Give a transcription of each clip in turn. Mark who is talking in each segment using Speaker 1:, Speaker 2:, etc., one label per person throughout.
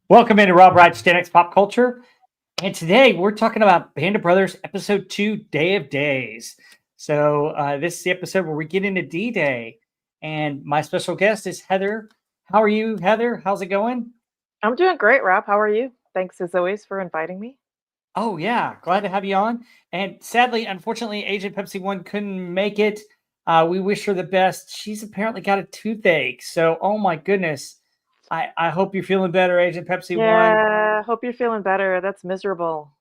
Speaker 1: Welcome into Rob Wright's Gen X Pop Culture. And today we're talking about Band of Brothers Episode 2, Day of Days. So this is the episode where we get into D-Day. And my special guest is Heather. How are you, Heather? How's it going?
Speaker 2: I'm doing great, Rob. How are you? Thanks as always for inviting me.
Speaker 1: Oh, yeah. Glad to have you on. And sadly, unfortunately, Agent Pepsi 1 couldn't make it. We wish her the best. She's apparently got a toothache. So, oh my goodness. I hope you're feeling better, Agent Pepsi 1.
Speaker 2: Yeah, hope you're feeling better. That's miserable.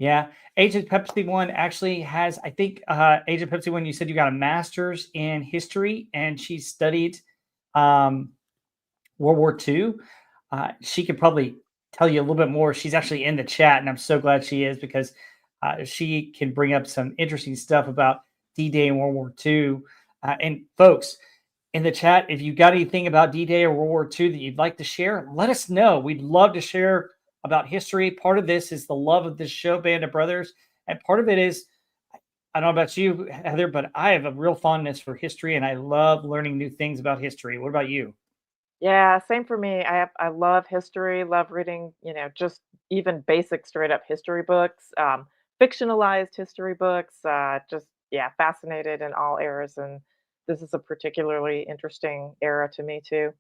Speaker 1: Yeah. Agent Pepsi One actually has, I think, Agent Pepsi One, you said you got a master's in history and she studied um, World War II. She could probably tell you a little bit more. She's actually in the chat, and I'm so glad she is because she can bring up some interesting stuff about D Day and World War II. And folks, in the chat, if you got anything about D-Day or World War II that you'd like to share, let us know. We'd love to share about history. Part of this is the love of this show, Band of Brothers, and part of it is I don't know about you, Heather, but I have a real fondness for history, and I love learning new things about history. What about you?
Speaker 2: Yeah, same for me. I love history, love reading, just even basic straight up history books, fictionalized history books, just yeah, fascinated in all eras, and this is a particularly interesting era to me too.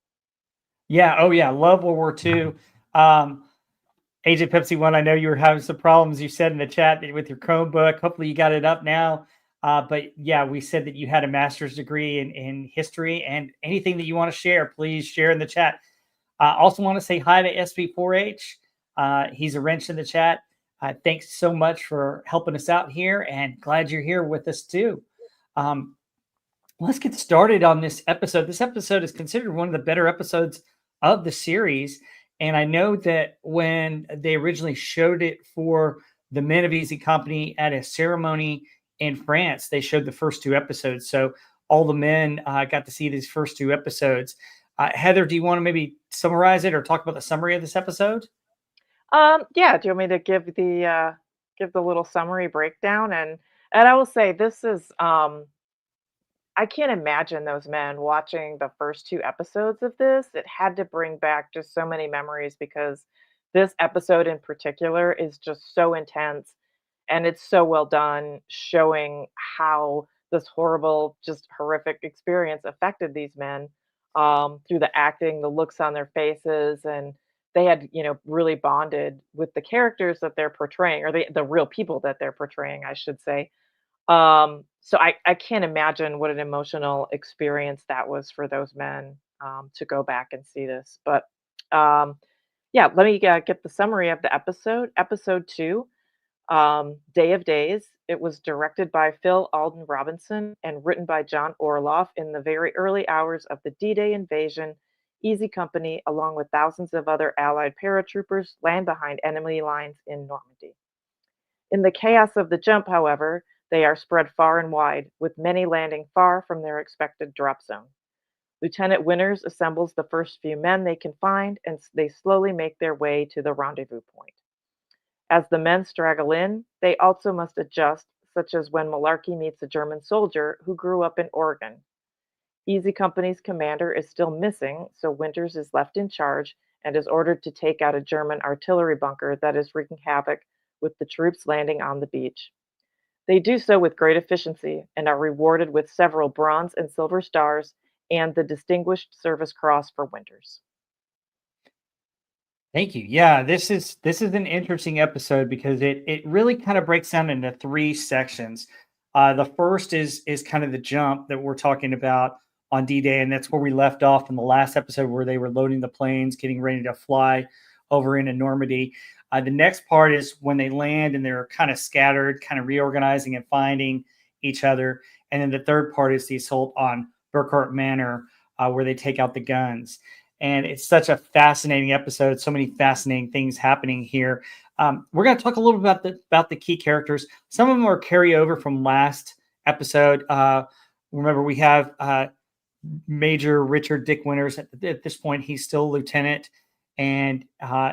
Speaker 1: Yeah, oh yeah, love World War II. Um, Agent Pepsi One, I know you were having some problems. You said in the chat that with your Chromebook. Hopefully, you got it up now. But yeah, we said that you had a master's degree in history, and anything that you want to share, please share in the chat. I also want to say hi to SB4H. He's a wrench in the chat. Thanks so much for helping us out here, and glad you're here with us too. Um, let's get started on this episode. This episode is considered one of the better episodes of the series. And I know that when they originally showed it for the Men of Easy Company at a ceremony in France, they showed the first two episodes. So all the men got to see these first two episodes. Heather, do you want to maybe summarize it or talk about the summary of this episode?
Speaker 2: Yeah, do you want me to give the little summary breakdown? And I will say this is I can't imagine those men watching the first 2 episodes of this. It had to bring back just so many memories because this episode in particular is just so intense and it's so well done, showing how this horrible, just horrific experience affected these men, through the acting, the looks on their faces, and they had, really bonded with the characters that they're portraying, or the real people that they're portraying, I should say. So I can't imagine what an emotional experience that was for those men, to go back and see this. But um, yeah, let me get the summary of the episode. Episode 2, Day of Days. It was directed by Phil Alden Robinson and written by John Orloff in the very early hours of the D-Day invasion. Easy Company, along with thousands of other Allied paratroopers, land behind enemy lines in Normandy. In the chaos of the jump, however, they are spread far and wide, with many landing far from their expected drop zone. Lieutenant Winters assembles the first few men they can find, and they slowly make their way to the rendezvous point. As the men straggle in, they also must adjust, such as when Malarkey meets a German soldier who grew up in Oregon. Easy Company's commander is still missing, so Winters is left in charge and is ordered to take out a German artillery bunker that is wreaking havoc with the troops landing on the beach. They do so with great efficiency and are rewarded with several bronze and silver stars and the Distinguished Service Cross for Winters.
Speaker 1: Thank you. Yeah, this is an interesting episode because it really kind of breaks down into three sections. The first is kind of the jump that we're talking about on D-Day, and that's where we left off in the last episode where they were loading the planes, getting ready to fly over into Normandy. The next part is when they land and they're kind of scattered, kind of reorganizing and finding each other. And then the third part is the assault on Burkhart Manor, where they take out the guns, and it's such a fascinating episode. So many fascinating things happening here. We're going to talk a little bit about the key characters. Some of them are carryover from last episode. Remember, we have Major Richard Dick Winters. At this point, he's still lieutenant, and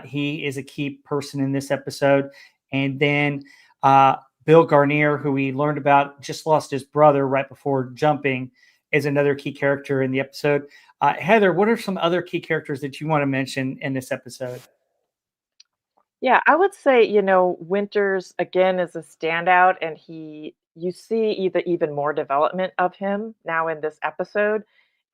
Speaker 1: he is a key person in this episode. And then Bill Garnier, who we learned about, just lost his brother right before jumping, is another key character in the episode. Heather, what are some other key characters that you want to mention in this episode?
Speaker 2: Yeah, I would say, Winters again is a standout, and you see either even more development of him now in this episode.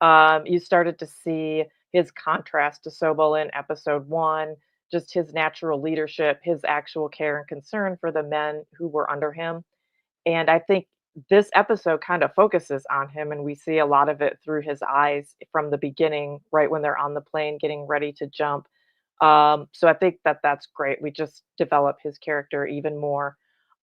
Speaker 2: You started to see his contrast to Sobel in episode one, just his natural leadership, his actual care and concern for the men who were under him. And I think this episode kind of focuses on him, and we see a lot of it through his eyes from the beginning, right when they're on the plane getting ready to jump. So I think that that's great. We just develop his character even more.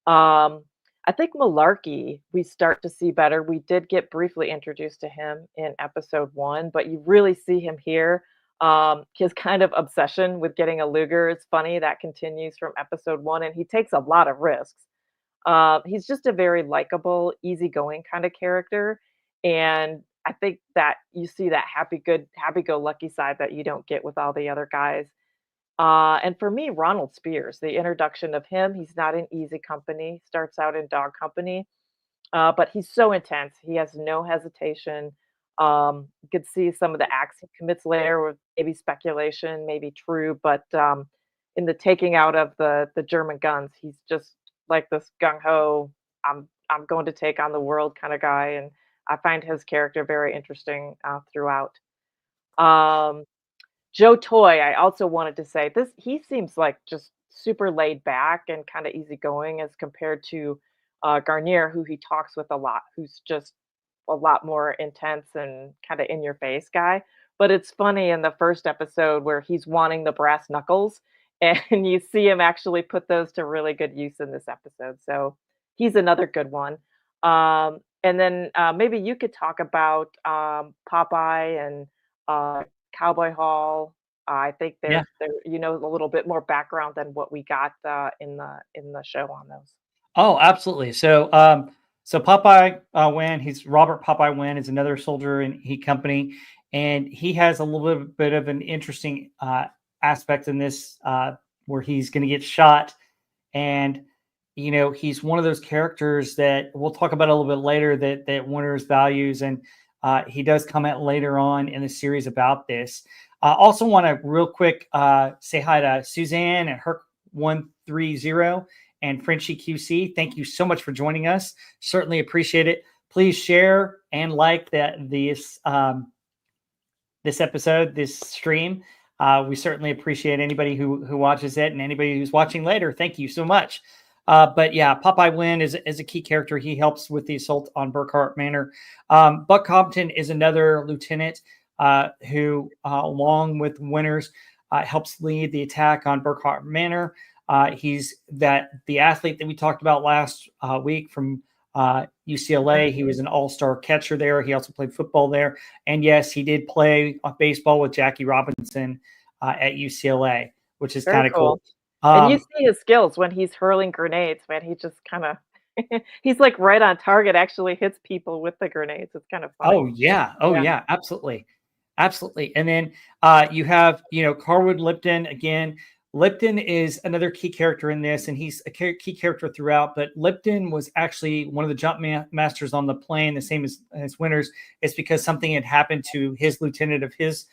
Speaker 2: Um, I think Malarkey, we start to see better. We did get briefly introduced to him in episode one, but you really see him here. His kind of obsession with getting a Luger is funny. That continues from episode one, and he takes a lot of risks. He's just a very likable, easygoing kind of character, and I think that you see that happy-go-lucky side that you don't get with all the other guys. And for me, Ronald Spears, the introduction of him, he's not in Easy Company, starts out in Dog Company, but he's so intense. He has no hesitation. You could see some of the acts he commits later with maybe speculation, maybe true, but in the taking out of the German guns, he's just like this gung ho. I'm going to take on the world kind of guy, and I find his character very interesting throughout. Um, Joe Toy, I also wanted to say this he seems like just super laid back and kinda easygoing as compared to, Garnier, who he talks with a lot, who's just a lot more intense and kinda in your face guy. But it's funny in the first episode where he's wanting the brass knuckles, and you see him actually put those to really good use in this episode, so he's another good one. And then, maybe you could talk about, Popeye and, Cowboy Hall. I think
Speaker 1: Yeah.
Speaker 2: they're a little bit more background than what we got, in the show on those.
Speaker 1: Oh, absolutely. So Popeye Wynn, he's Robert Popeye Wynn is another soldier in E Company, and he has a little bit of an interesting aspect in this where he's going to get shot, and he's one of those characters that we'll talk about a little bit later that Winters values, and he does comment later on in the series about this. I also want to real quick say hi to Suzanne and Herc130 and Frenchie QC. Thank you so much for joining us. Certainly appreciate it. Please share and like this episode, this stream. We certainly appreciate anybody who watches it and anybody who's watching later. Thank you so much. But yeah, Popeye Wynn is a key character. He helps with the assault on Burkhart Manor. Buck Compton is another lieutenant who, along with Winters, helps lead the attack on Burkhart Manor. He's the athlete that we talked about last week from UCLA. He was an all-star catcher there. He also played football there. And yes, he did play baseball with Jackie Robinson at UCLA, which is
Speaker 2: Very
Speaker 1: kind of cool.
Speaker 2: cool. And you see his skills when he's hurling grenades, man, he just kinda he's, like, right on target, actually hits people with the grenades, it's kind of funny.
Speaker 1: Oh yeah. Oh
Speaker 2: Yeah.
Speaker 1: yeah. Absolutely. Absolutely. And then you have, Carwood Lipton again. Lipton is another key character in this, and he's a key character throughout. But Lipton was actually one of the jump masters on the plane, the same as Winters. It's because something had happened to his lieutenant of his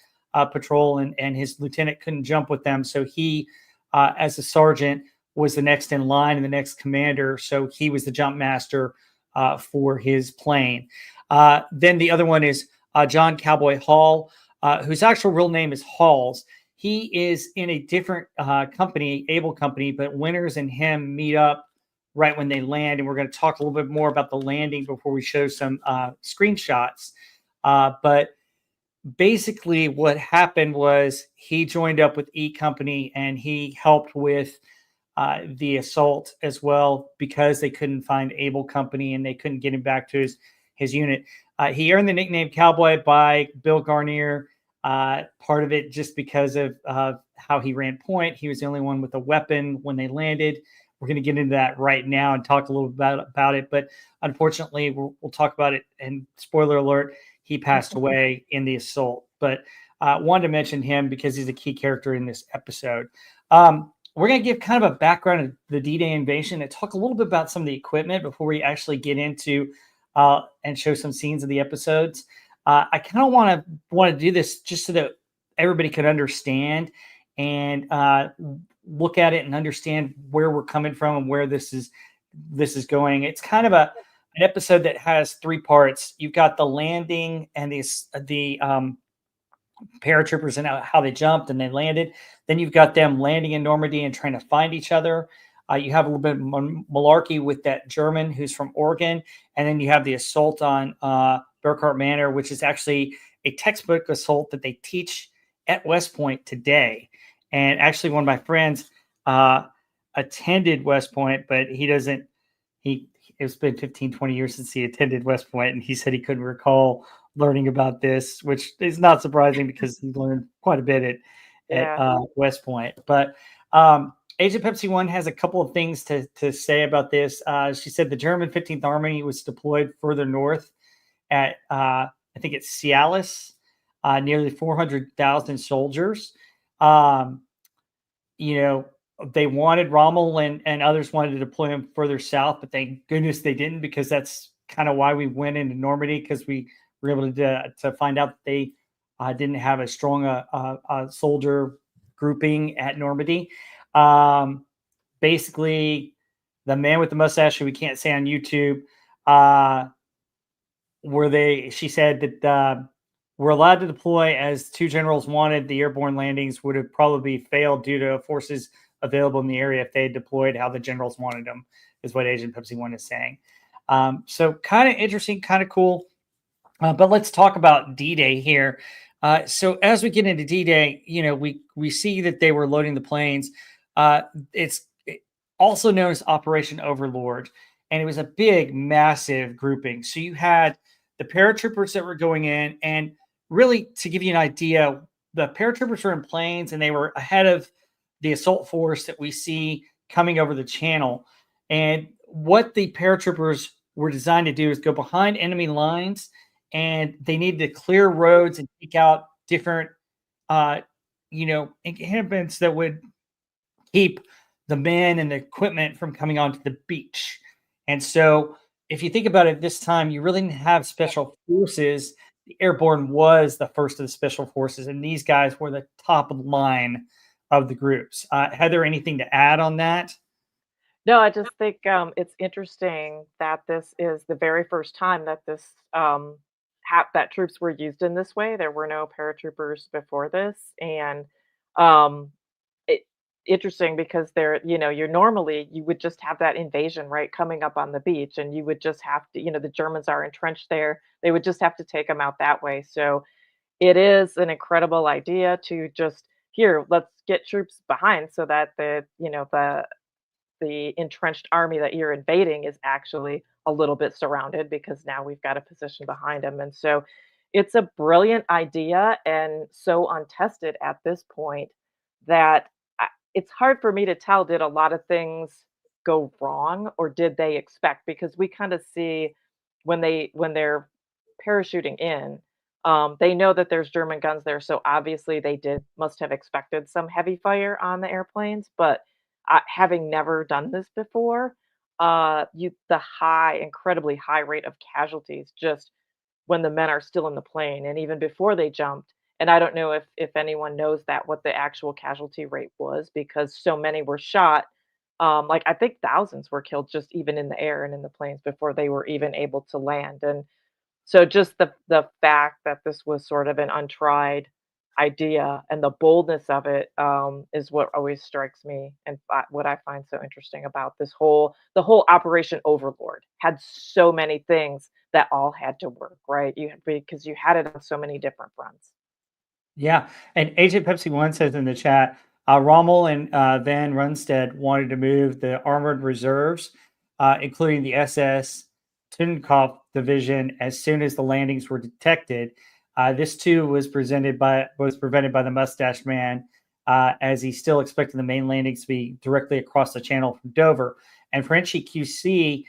Speaker 1: patrol, and his lieutenant couldn't jump with them. So he, as a sergeant, was the next in line and the next commander. So he was the jump master for his plane. Then the other one is John Cowboy Hall, whose actual real name is Halls. He is in a different company, Able Company, but Winters and him meet up right when they land. And we're going to talk a little bit more about the landing before we show some screenshots. But basically, what happened was he joined up with E Company and he helped with the assault as well because they couldn't find Able Company and they couldn't get him back to his unit. He earned the nickname Cowboy by Bill Garnier. Part of it just because of how he ran point. He was the only one with a weapon when they landed. We're going to get into that right now and talk a little bit about it. But unfortunately, we'll talk about it. And spoiler alert, he passed away in the assault. But wanted to mention him because he's a key character in this episode. We're going to give kind of a background of the D-Day invasion and talk a little bit about some of the equipment before we actually get into and show some scenes of the episodes. I kind of want to do this just so that everybody could understand and look at it and understand where we're coming from and where this is going. It's kind of an episode that has three parts. You've got the landing and the paratroopers and how they jumped and they landed. Then you've got them landing in Normandy and trying to find each other. You have a little bit of malarkey with that German who's from Oregon, and then you have the assault on Burkhart Manor, which is actually a textbook assault that they teach at West Point today. And actually, one of my friends attended West Point, but he doesn't. He It's been 15, 20 years since he attended West Point, and he said he couldn't recall learning about this, which is not surprising because he learned quite a bit at
Speaker 2: Yeah.
Speaker 1: West Point. But Agent Pepsi One has a couple of things to say about this. She said the German 15th Army was deployed further north at I think it's Cialis, nearly 400,000 soldiers. Um, you know, they wanted Rommel and others wanted to deploy him further south, but thank goodness they didn't, because that's kind of why we went into Normandy, because we were able to find out that they didn't have as strong a soldier grouping at Normandy. Basically, the man with the mustache, who we can't say on YouTube, she said that were allowed to deploy as two generals wanted. The airborne landings would have probably failed due to forces available in the area if they had deployed how the generals wanted them, is what Agent Pepsi One is saying. So kind of interesting, kind of cool. But let's talk about D-Day here. So as we get into D-Day, we see that they were loading the planes. It's also known as Operation Overlord, and it was a big, massive grouping. So you had the paratroopers that were going in, and really, to give you an idea, the paratroopers were in planes, and they were ahead of the assault force that we see coming over the channel. And what the paratroopers were designed to do is go behind enemy lines, and they needed to clear roads and take out different, inhibitants that would keep the men and the equipment from coming onto the beach. And so, if you think about it, this time you really didn't have special forces. The airborne was the first of the special forces, and these guys were the top of the line of the groups. Heather, anything to add on that?
Speaker 2: No, I just think it's interesting that this is the very first time that that troops were used in this way. There were no paratroopers before this, and um, it, interesting because you would just have that invasion right coming up on the beach, and you would just have to, the Germans are entrenched there. They would just have to take them out that way. So it is an incredible idea to just here, let's get troops behind so that the entrenched army that you're invading is actually a little bit surrounded because now we've got a position behind them. And so it's a brilliant idea and so untested at this point that it's hard for me to tell, did a lot of things go wrong or did they expect, because we kind of see when they're parachuting in, they know that there's German guns there, so obviously they did must have expected some heavy fire on the airplanes. But having never done this before, the incredibly high rate of casualties just when the men are still in the plane and even before they jumped. And I don't know if anyone knows that what the actual casualty rate was, because so many were shot. Like I think thousands were killed just even in the air and in the planes before they were even able to land. And so just the fact that this was sort of an untried idea and the boldness of it, is what always strikes me, and what I find so interesting about the whole Operation Overlord had so many things that all had to work, right? Because you had it on so many different fronts.
Speaker 1: Yeah, and Agent Pepsi One says in the chat, Rommel and Van Runstedt wanted to move the armored reserves, including the SS Tunnkopf division, as soon as the landings were detected. This too was prevented by the mustache man, as he still expected the main landings to be directly across the channel from Dover. And Frenchy QC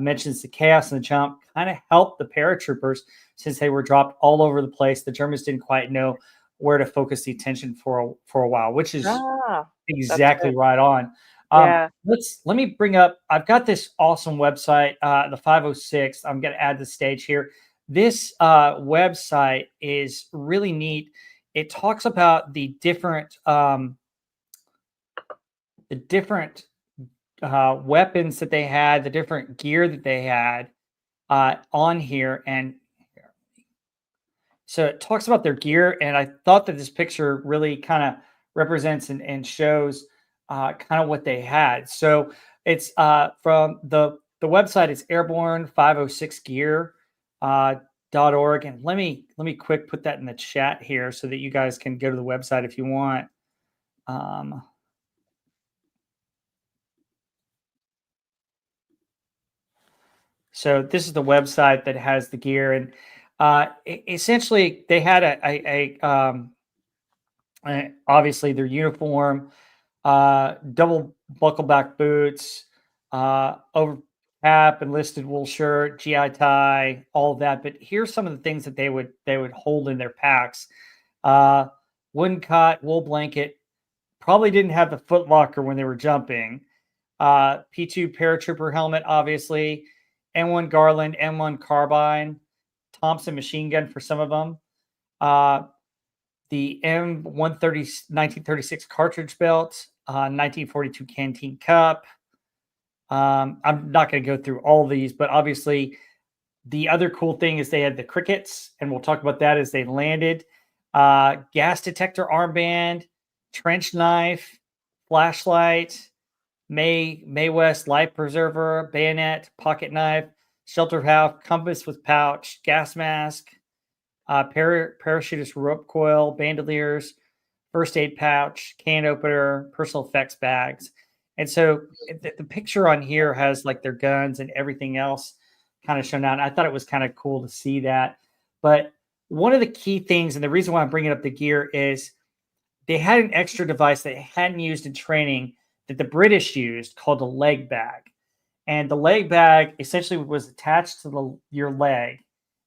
Speaker 1: mentions the chaos in the jump kind of helped the paratroopers since they were dropped all over the place. The Germans didn't quite know where to focus the attention for a while, which is
Speaker 2: Ah, that's
Speaker 1: exactly
Speaker 2: good.
Speaker 1: right on.
Speaker 2: Yeah.
Speaker 1: Let me bring up. I've got this awesome website, the 506. I'm going to add the stage here. This website is really neat. it talks about the different weapons that they had, the different gear that they had on here, and so it talks about their gear. And I thought that this picture really kind of represents and shows kind of what they had. So it's from the website. It's Airborne 506 Gear. .org, and let me quick put that in the chat here so that you guys can go to the website if you want. So this is the website that has the gear, and essentially they had obviously their uniform, double buckle back boots, over cap, enlisted wool shirt, GI tie, all of that. But here's some of the things that they would hold in their packs: uh, wooden cot, wool blanket. Probably didn't have the foot locker when they were jumping. P2 paratrooper helmet, obviously, M1 Garland, M1 carbine, Thompson machine gun for some of them. The M130 1936 cartridge belt, 1942 canteen cup. I'm not going to go through all these, but obviously the other cool thing is they had the crickets, and we'll talk about that as they landed. Gas detector armband, trench knife, flashlight, May West life preserver, bayonet, pocket knife, shelter half, compass with pouch, gas mask, parachutist rope coil, bandoliers, first aid pouch, can opener, personal effects bags. And so the picture on here has like their guns and everything else kind of shown out. And I thought it was kind of cool to see that. But one of the key things, and the reason why I'm bringing up the gear, is they had an extra device they hadn't used in training that the British used called a leg bag. And the leg bag essentially was attached to your leg,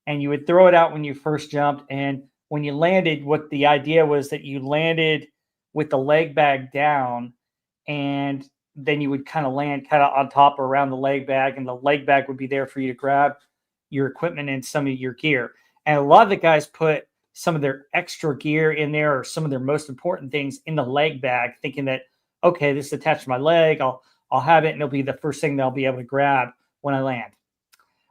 Speaker 1: and you would throw it out when you first jumped. And when you landed, what the idea was that you landed with the leg bag down, and then you would kind of land kind of on top or around the leg bag, and the leg bag would be there for you to grab your equipment and some of your gear. And a lot of the guys put some of their extra gear in there, or some of their most important things in the leg bag, thinking that, okay, this is attached to my leg. I'll have it, and it'll be the first thing they'll be able to grab when I land.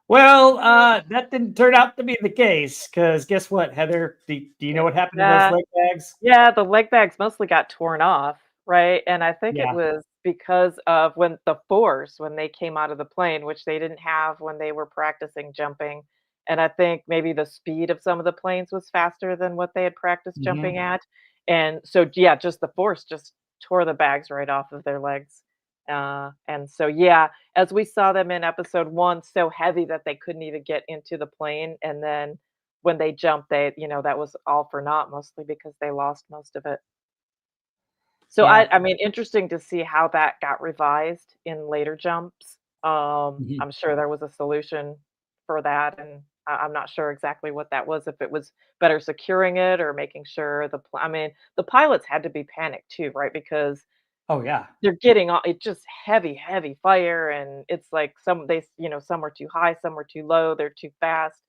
Speaker 1: Well, that didn't turn out to be the case, because guess what, Heather? Do you know what happened to those
Speaker 2: Yeah.
Speaker 1: leg bags?
Speaker 2: Yeah, the leg bags mostly got torn off, right? And I think it
Speaker 1: Yeah.
Speaker 2: was because of when the force, when they came out of the plane, which they didn't have when they were practicing jumping. And I think maybe the speed of some of the planes was faster than what they had practiced jumping
Speaker 1: Hmm.
Speaker 2: at. And so, yeah, just the force just tore the bags right off of their legs. And so, yeah, as we saw them in episode one, so heavy that they couldn't even get into the plane. And then when they jumped, that was all for naught, mostly because they lost most of it. So
Speaker 1: Yeah.
Speaker 2: I mean, interesting to see how that got revised in later jumps.
Speaker 1: Mhm.
Speaker 2: I'm sure there was a solution for that, and I'm not sure exactly what that was, if it was better securing it or making sure I mean, the pilots had to be panicked too, right? Because
Speaker 1: Oh, yeah.
Speaker 2: they're getting all it's just heavy, heavy fire, and it's like some were too high, some were too low, they're too fast,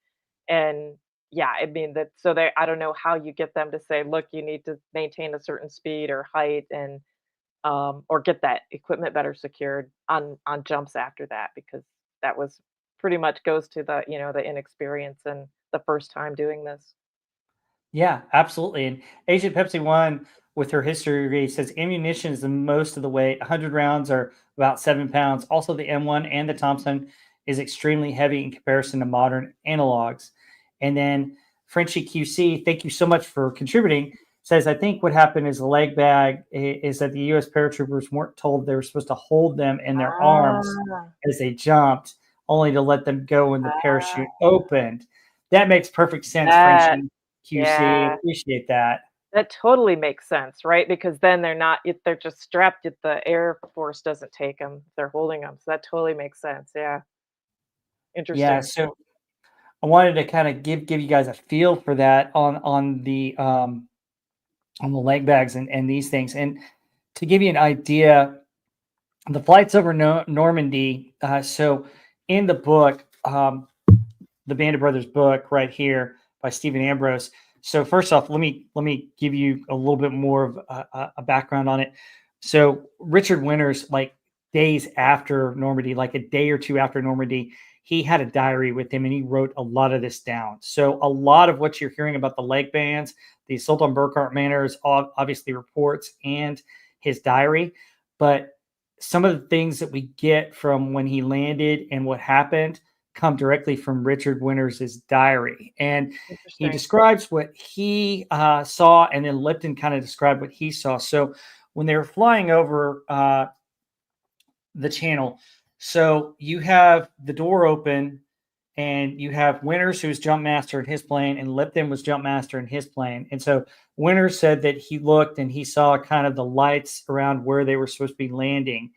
Speaker 2: and yeah, I mean, that so they I don't know how you get them to say, "Look, you need to maintain a certain speed or height," and, or get that equipment better secured on jumps after that, because that was pretty much goes to the inexperience and the first time doing this.
Speaker 1: Yeah, absolutely. And Agent Pepsi One, with her history, says ammunition is the most of the weight. 100 rounds are about 7 pounds. Also, the M1 and the Thompson is extremely heavy in comparison to modern analogs. And then Frenchie QC, thank you so much for contributing. Says, I think what happened is the leg bag is that the U.S. paratroopers weren't told they were supposed to hold them in their arms
Speaker 2: Ah,
Speaker 1: as they jumped, only to let them go when the parachute
Speaker 2: ah,
Speaker 1: opened. That makes perfect sense,
Speaker 2: that
Speaker 1: Frenchie. QC.
Speaker 2: yeah.
Speaker 1: Appreciate that.
Speaker 2: That totally makes sense, right? Because then they're not if they're just strapped, if the Air Force doesn't take them, they're holding them. So that totally makes sense, yeah.
Speaker 1: Yeah,
Speaker 2: Interesting.
Speaker 1: so I wanted to kind of give you guys a feel for that on the leg bags and these things. And to give you an idea, the flights over Normandy. So in the book, the Band of Brothers book right here by Stephen Ambrose. So first off, let me give you a little bit more of a background on it. So Richard Winters, like days after Normandy, like a day or two after Normandy, he had a diary with him and he wrote a lot of this down. So a lot of what you're hearing about the leg bands, the assault on Burkhart Manor is obviously reports and his diary, but some of the things that we get from when he landed and what happened come directly from Richard Winters' diary. And he
Speaker 2: Interesting.
Speaker 1: describes what he saw, and then Lipton kind of described what he saw. So when they were flying over the channel, so you have the door open, and you have Winters, who's jump master in his plane, and Lipton was jump master in his plane. And so Winters said that he looked and he saw kind of the lights around where they were supposed to be landing.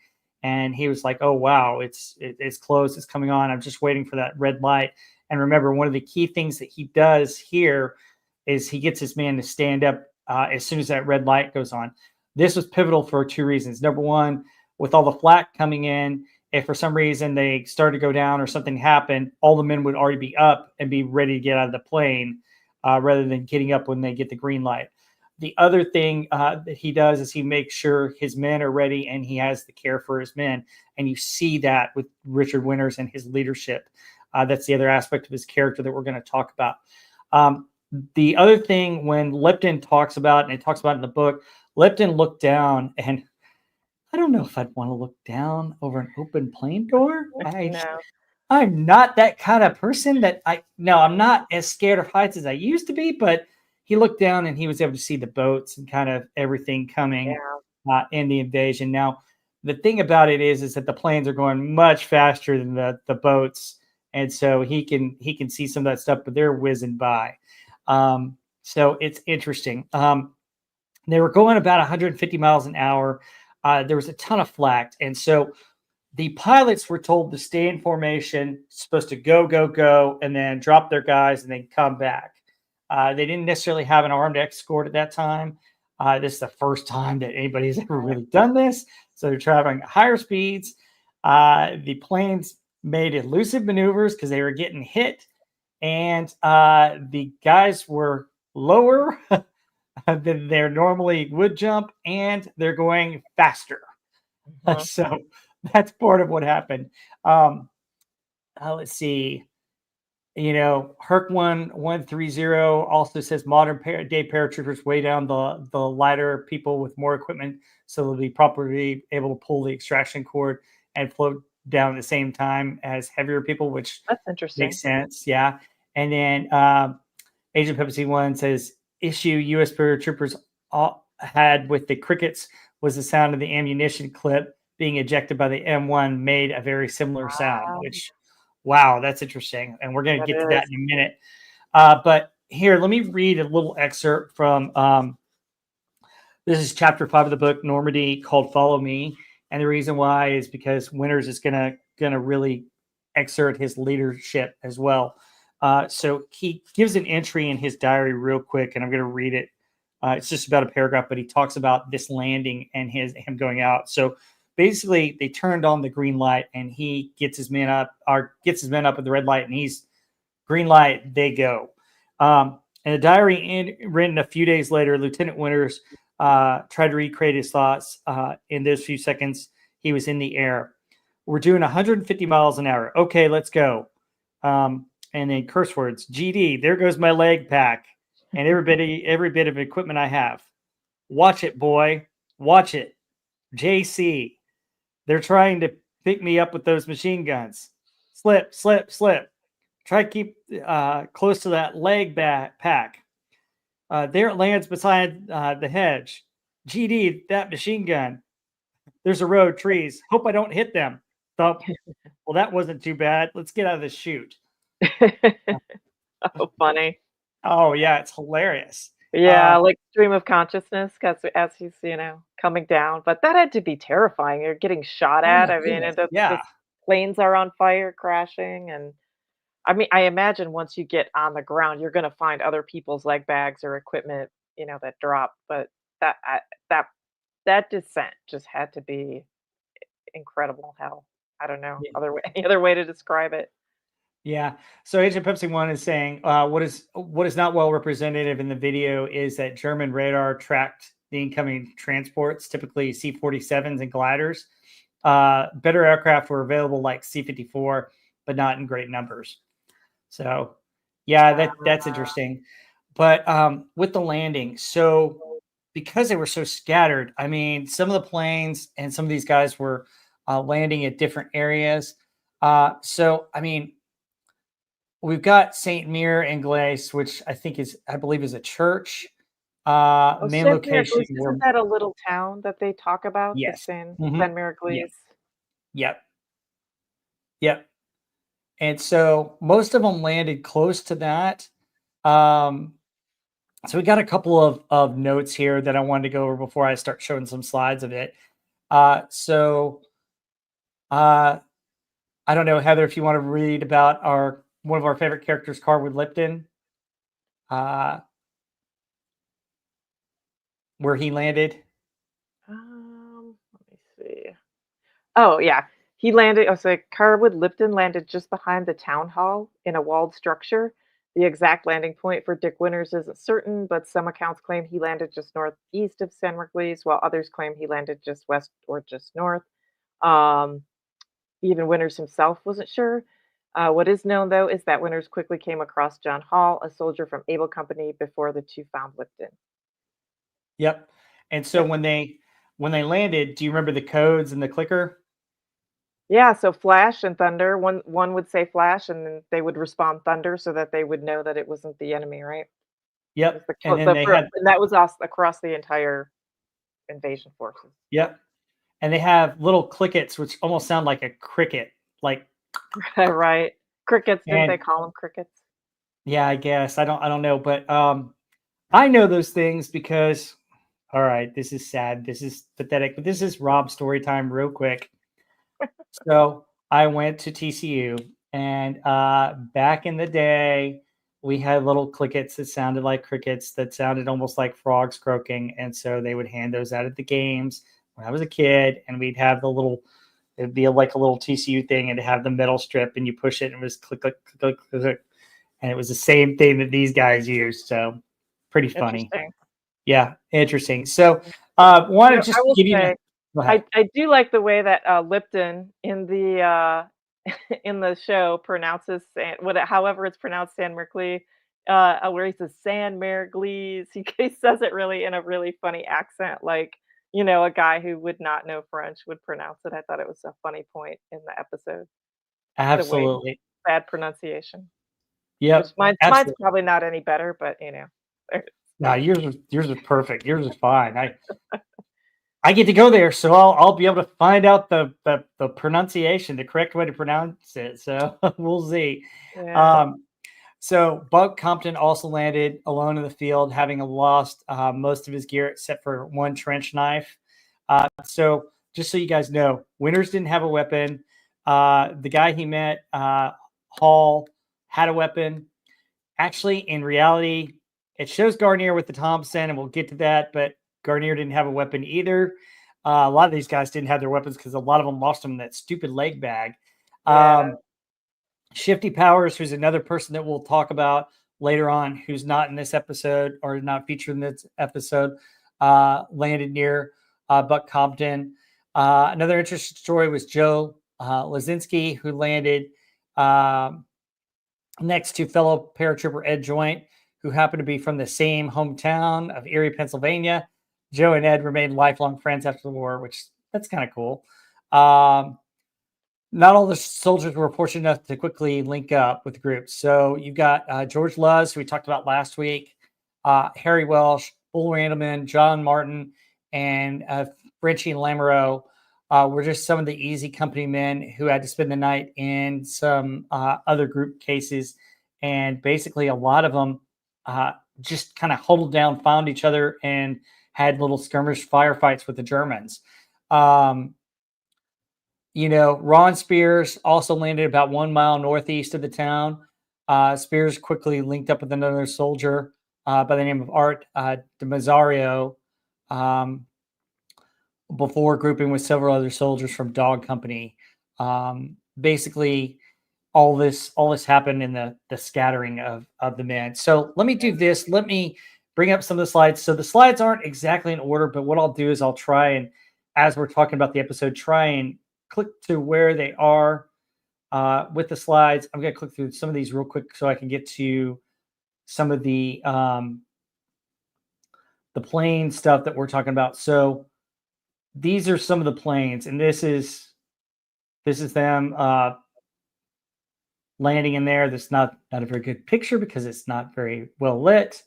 Speaker 1: And he was like, "Oh wow, it's close, it's coming on. I'm just waiting for that red light." And remember, one of the key things that he does here is he gets his man to stand up as soon as that red light goes on. This was pivotal for two reasons. Number one, with all the flak coming in, if for some reason they started to go down or something happened, all the men would already be up and be ready to get out of the plane rather than getting up when they get the green light. The other thing that he does is he makes sure his men are ready and he has the care for his men. And you see that with Richard Winters and his leadership. That's the other aspect of his character that we're going to talk about. The other thing, when Lipton talks about, and it talks about in the book, Lipton looked down, and I don't know if I'd want to look down over an open plane door.
Speaker 2: No.
Speaker 1: I'm not that kind of person that no, I'm not as scared of heights as I used to be, but he looked down and he was able to see the boats and kind of everything coming
Speaker 2: Yeah.
Speaker 1: in the invasion. Now, the thing about it is that the planes are going much faster than the boats, and so he can see some of that stuff, but they're whizzing by. So it's interesting. They were going about 150 miles an hour. There was a ton of flak, and so the pilots were told to stay in formation, supposed to go, go, go, and then drop their guys and then come back. They didn't necessarily have an armed escort at that time. This is the first time that anybody's ever really done this. So they're traveling at higher speeds. The planes made elusive maneuvers because they were getting hit, and the guys were lower than they normally would jump, and they're going faster.
Speaker 2: Mhm.
Speaker 1: So that's part of what happened. Um, let's see. Herc 1130 also says modern day paratroopers weigh down the lighter people with more equipment, so they'll be properly able to pull the extraction cord and float down at the same time as heavier people, which
Speaker 2: That's interesting.
Speaker 1: makes sense. Yeah. And then Agent Pepsi One says issue U.S. paratroopers had with the crickets was the sound of the ammunition clip being ejected by the M1 made a very similar sound,
Speaker 2: Wow.
Speaker 1: which, wow, that's interesting. And we're going to
Speaker 2: That
Speaker 1: get to that
Speaker 2: is.
Speaker 1: in a minute. But here, let me read a little excerpt from this is chapter 5 of the book, Normandy, called Follow Me. And the reason why is because Winters is gonna really exert his leadership as well. So he gives an entry in his diary real quick, and I'm going to read it. It's just about a paragraph, but he talks about this landing and him going out. So basically, they turned on the green light, and he gets his men up, or gets his men up at the red light, and he's green light. They go. In a diary written a few days later, Lieutenant Winters tried to recreate his thoughts. In those few seconds, he was in the air. We're doing 150 miles an hour. Okay, let's go. And then curse words. GD, there goes my leg pack and every bit of equipment I have. Watch it, boy. Watch it. JC, they're trying to pick me up with those machine guns. Slip, slip, slip. Try to keep close to that leg pack. There it lands beside the hedge. GD, that machine gun. There's a row of trees. Hope I don't hit them. Thump. Well, that wasn't too bad. Let's get out of the chute.
Speaker 2: Oh, funny.
Speaker 1: Oh, yeah, it's hilarious.
Speaker 2: Yeah, like stream of consciousness, 'cause as he's, coming down, but that had to be terrifying. You're getting shot
Speaker 1: Oh
Speaker 2: at.
Speaker 1: my
Speaker 2: I mean,
Speaker 1: goodness.
Speaker 2: and the
Speaker 1: Yeah.
Speaker 2: planes are on fire, crashing, and I mean, I imagine once you get on the ground, you're gonna find other people's leg bags or equipment, that drop, but that I that that descent just had to be incredible hell. I don't know
Speaker 1: Yeah.
Speaker 2: other way any other way to describe it.
Speaker 1: Yeah. So Agent Pepsi One is saying what is not well representative in the video is that German radar tracked the incoming transports, typically C-47s and gliders. Better aircraft were available, like C-54, but not in great numbers. So, yeah, that's
Speaker 2: Uh,
Speaker 1: interesting. But with the landing, so because they were so scattered, I mean, some of the planes and some of these guys were landing at different areas. So, I mean, we've got Saint Mir and Glace, which I believe is a church.
Speaker 2: oh,
Speaker 1: Main
Speaker 2: Saint
Speaker 1: location
Speaker 2: Miraculous,
Speaker 1: where
Speaker 2: isn't that a little town that they talk about? The
Speaker 1: yes.
Speaker 2: Saint
Speaker 1: Yeah.
Speaker 2: Miraculous?
Speaker 1: Yep. Yep. And so most of them landed close to that. Um, so we got a couple of notes here that I wanted to go over before I start showing some slides of it. So uh, I don't know, Heather, if you want to read about our one of our favorite characters, Carwood Lipton, uh, where he landed.
Speaker 2: Let me see. Oh, yeah. He landed, I was like, Carwood Lipton landed just behind the town hall in a walled structure. The exact landing point for Dick Winters isn't certain, but some accounts claim he landed just northeast of San Mercedes, while others claim he landed just west or just north. Um, Even Winters himself wasn't sure. What is known, though, is that Winters quickly came across John Hall, a soldier from Able Company, before the two found Lipton.
Speaker 1: Yep. And so
Speaker 2: Yep.
Speaker 1: when they landed, do you remember the codes and the clicker?
Speaker 2: Yeah, so flash and thunder. One would say flash, and then they would respond thunder, so that they would know that it wasn't the enemy, right? Was
Speaker 1: Yep.
Speaker 2: the
Speaker 1: And
Speaker 2: quote
Speaker 1: then
Speaker 2: the
Speaker 1: they
Speaker 2: fir
Speaker 1: had
Speaker 2: and that was us across the entire invasion forces.
Speaker 1: yep. And they have little clickets, which almost sound like a cricket. Like,
Speaker 2: Right. Crickets, didn't
Speaker 1: and
Speaker 2: they call them crickets?
Speaker 1: yeah, I guess I don't know, but I know those things because all right, this is sad. This is pathetic, but this is Rob's story time real quick. So I went to TCU, and back in the day, we had little clickets that sounded like crickets, that sounded almost like frogs croaking. And so they would hand those out at the games when I was a kid, and we'd have the little, it'd be like a little TCU thing, and have the metal strip, and you push it, and it was click, click, click, click, click, click. And it was the same thing that these guys used. So pretty funny.
Speaker 2: Interesting.
Speaker 1: Yeah, interesting. So
Speaker 2: You
Speaker 1: want to
Speaker 2: know, I
Speaker 1: just
Speaker 2: will
Speaker 1: give you,
Speaker 2: say,
Speaker 1: go ahead.
Speaker 2: I do like the way that, Lipton in the show pronounces however it's pronounced, San Merclese, where he says San Merglees. He says it really in a really funny accent, like, a guy who would not know French would pronounce it. I thought it was a funny point in the episode, the way
Speaker 1: Absolutely.
Speaker 2: bad pronunciation, which
Speaker 1: Yep,
Speaker 2: mine's
Speaker 1: absolutely.
Speaker 2: probably not any better, but, there
Speaker 1: No, yours is perfect. Yours is fine. I get to go there, so I'll be able to find out the pronunciation, the correct way to pronounce it. So we'll see.
Speaker 2: yeah.
Speaker 1: Um, so Buck Compton also landed alone in the field, having lost most of his gear except for one trench knife. So just so you guys know, Winters didn't have a weapon. The guy he met, Hall, had a weapon. Actually, in reality, it shows Garnier with the Thompson, and we'll get to that, but Garnier didn't have a weapon either. A lot of these guys didn't have their weapons because a lot of them lost them in that stupid leg bag.
Speaker 2: Yeah.
Speaker 1: Shifty Powers, who's another person that we'll talk about later on, who's not in this episode or not featured in this episode, landed near Buck Compton. Another interesting story was Joe Lazinski, who landed um, next to fellow paratrooper Ed Joint, who happened to be from the same hometown of Erie, Pennsylvania. Joe and Ed remained lifelong friends after the war, which that's kind of cool. Not all the soldiers were fortunate enough to quickly link up with groups. So you've got George Luz, who we talked about last week, Harry Welsh, Bull Randleman, John Martin, and Frenchie and Lamoureux were just some of the easy company men who had to spend the night in some other group cases. And basically, a lot of them just kind of huddled down, found each other, and had little skirmish firefights with the Germans. Um, Ron Spears also landed about 1 mile northeast of the town. Spears quickly linked up with another soldier by the name of Art de Mazzario um, before grouping with several other soldiers from Dog Company. Basically, all this happened in the scattering of the men. So let me do this. Let me bring up some of the slides. So the slides aren't exactly in order, but what I'll do is I'll try and, as we're talking about the episode, try and click to where they are with the slides. I'm going to click through some of these real quick so I can get to some of the plane stuff that we're talking about. So these are some of the planes, and this is them landing in there. That's not a very good picture because it's not very well lit.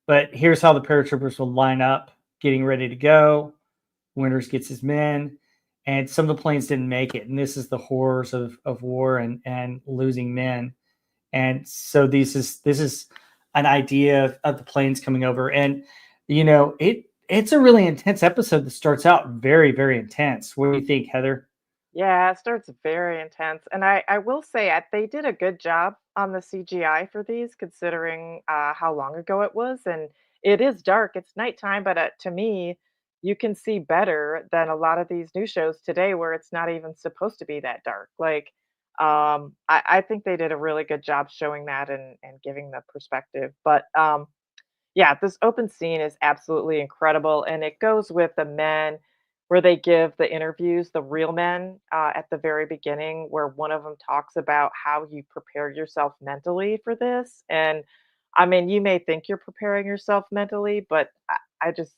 Speaker 1: But here's how the paratroopers will line up, getting ready to go. Winters gets his men, and some of the planes didn't make it. And this is the horrors of war and losing men. And so this is an idea of the planes coming over. And it's a really intense episode that starts out very, very intense. What do you think, Heather?
Speaker 2: Yeah, it starts very intense. And I will say they did a good job on the CGI for these, considering how long ago it was. And it is dark, it's nighttime, but to me, you can see better than a lot of these new shows today where it's not even supposed to be that dark. Like, I think they did a really good job showing that and giving the perspective. But yeah, this open scene is absolutely incredible, and it goes with the men where they give the interviews, the real men, at the very beginning, where one of them talks about how you prepare yourself mentally for this. And I mean, you may think you're preparing yourself mentally, but I just,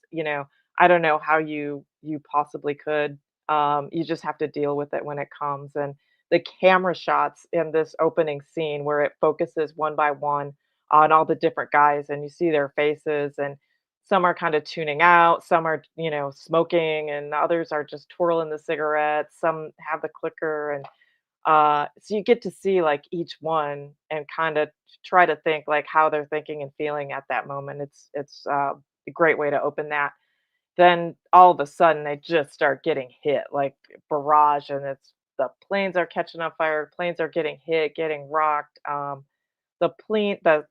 Speaker 2: I don't know how you possibly could. You just have to deal with it when it comes. And the camera shots in this opening scene where it focuses one by one on all the different guys and you see their faces, and some are kind of tuning out, some are, smoking, and others are just twirling the cigarettes, some have the clicker. And so you get to see like each one and kind of try to think like how they're thinking and feeling at that moment. It's a great way to open that. Then all of a sudden they just start getting hit like barrage, and it's the planes are catching on fire, planes are getting hit, getting rocked. The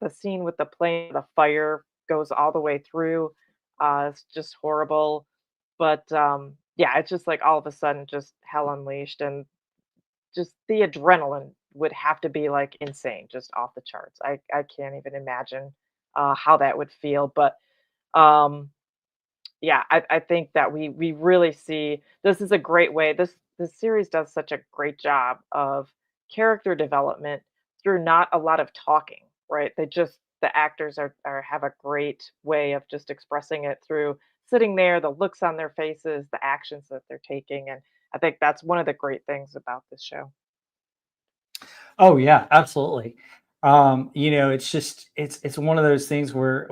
Speaker 2: scene with the plane, the fire goes all the way through. It's just horrible. But yeah, it's just like all of a sudden just hell unleashed, and just the adrenaline would have to be like insane, just off the charts. I can't even imagine how that would feel. But um yeah, I think that we really see this is a great way. This series does such a great job of character development through not a lot of talking, right? The actors are have a great way of just expressing it through sitting there, the looks on their faces, the actions that they're taking. And I think that's one of the great things about this show.
Speaker 1: Oh yeah, absolutely. It's just it's one of those things where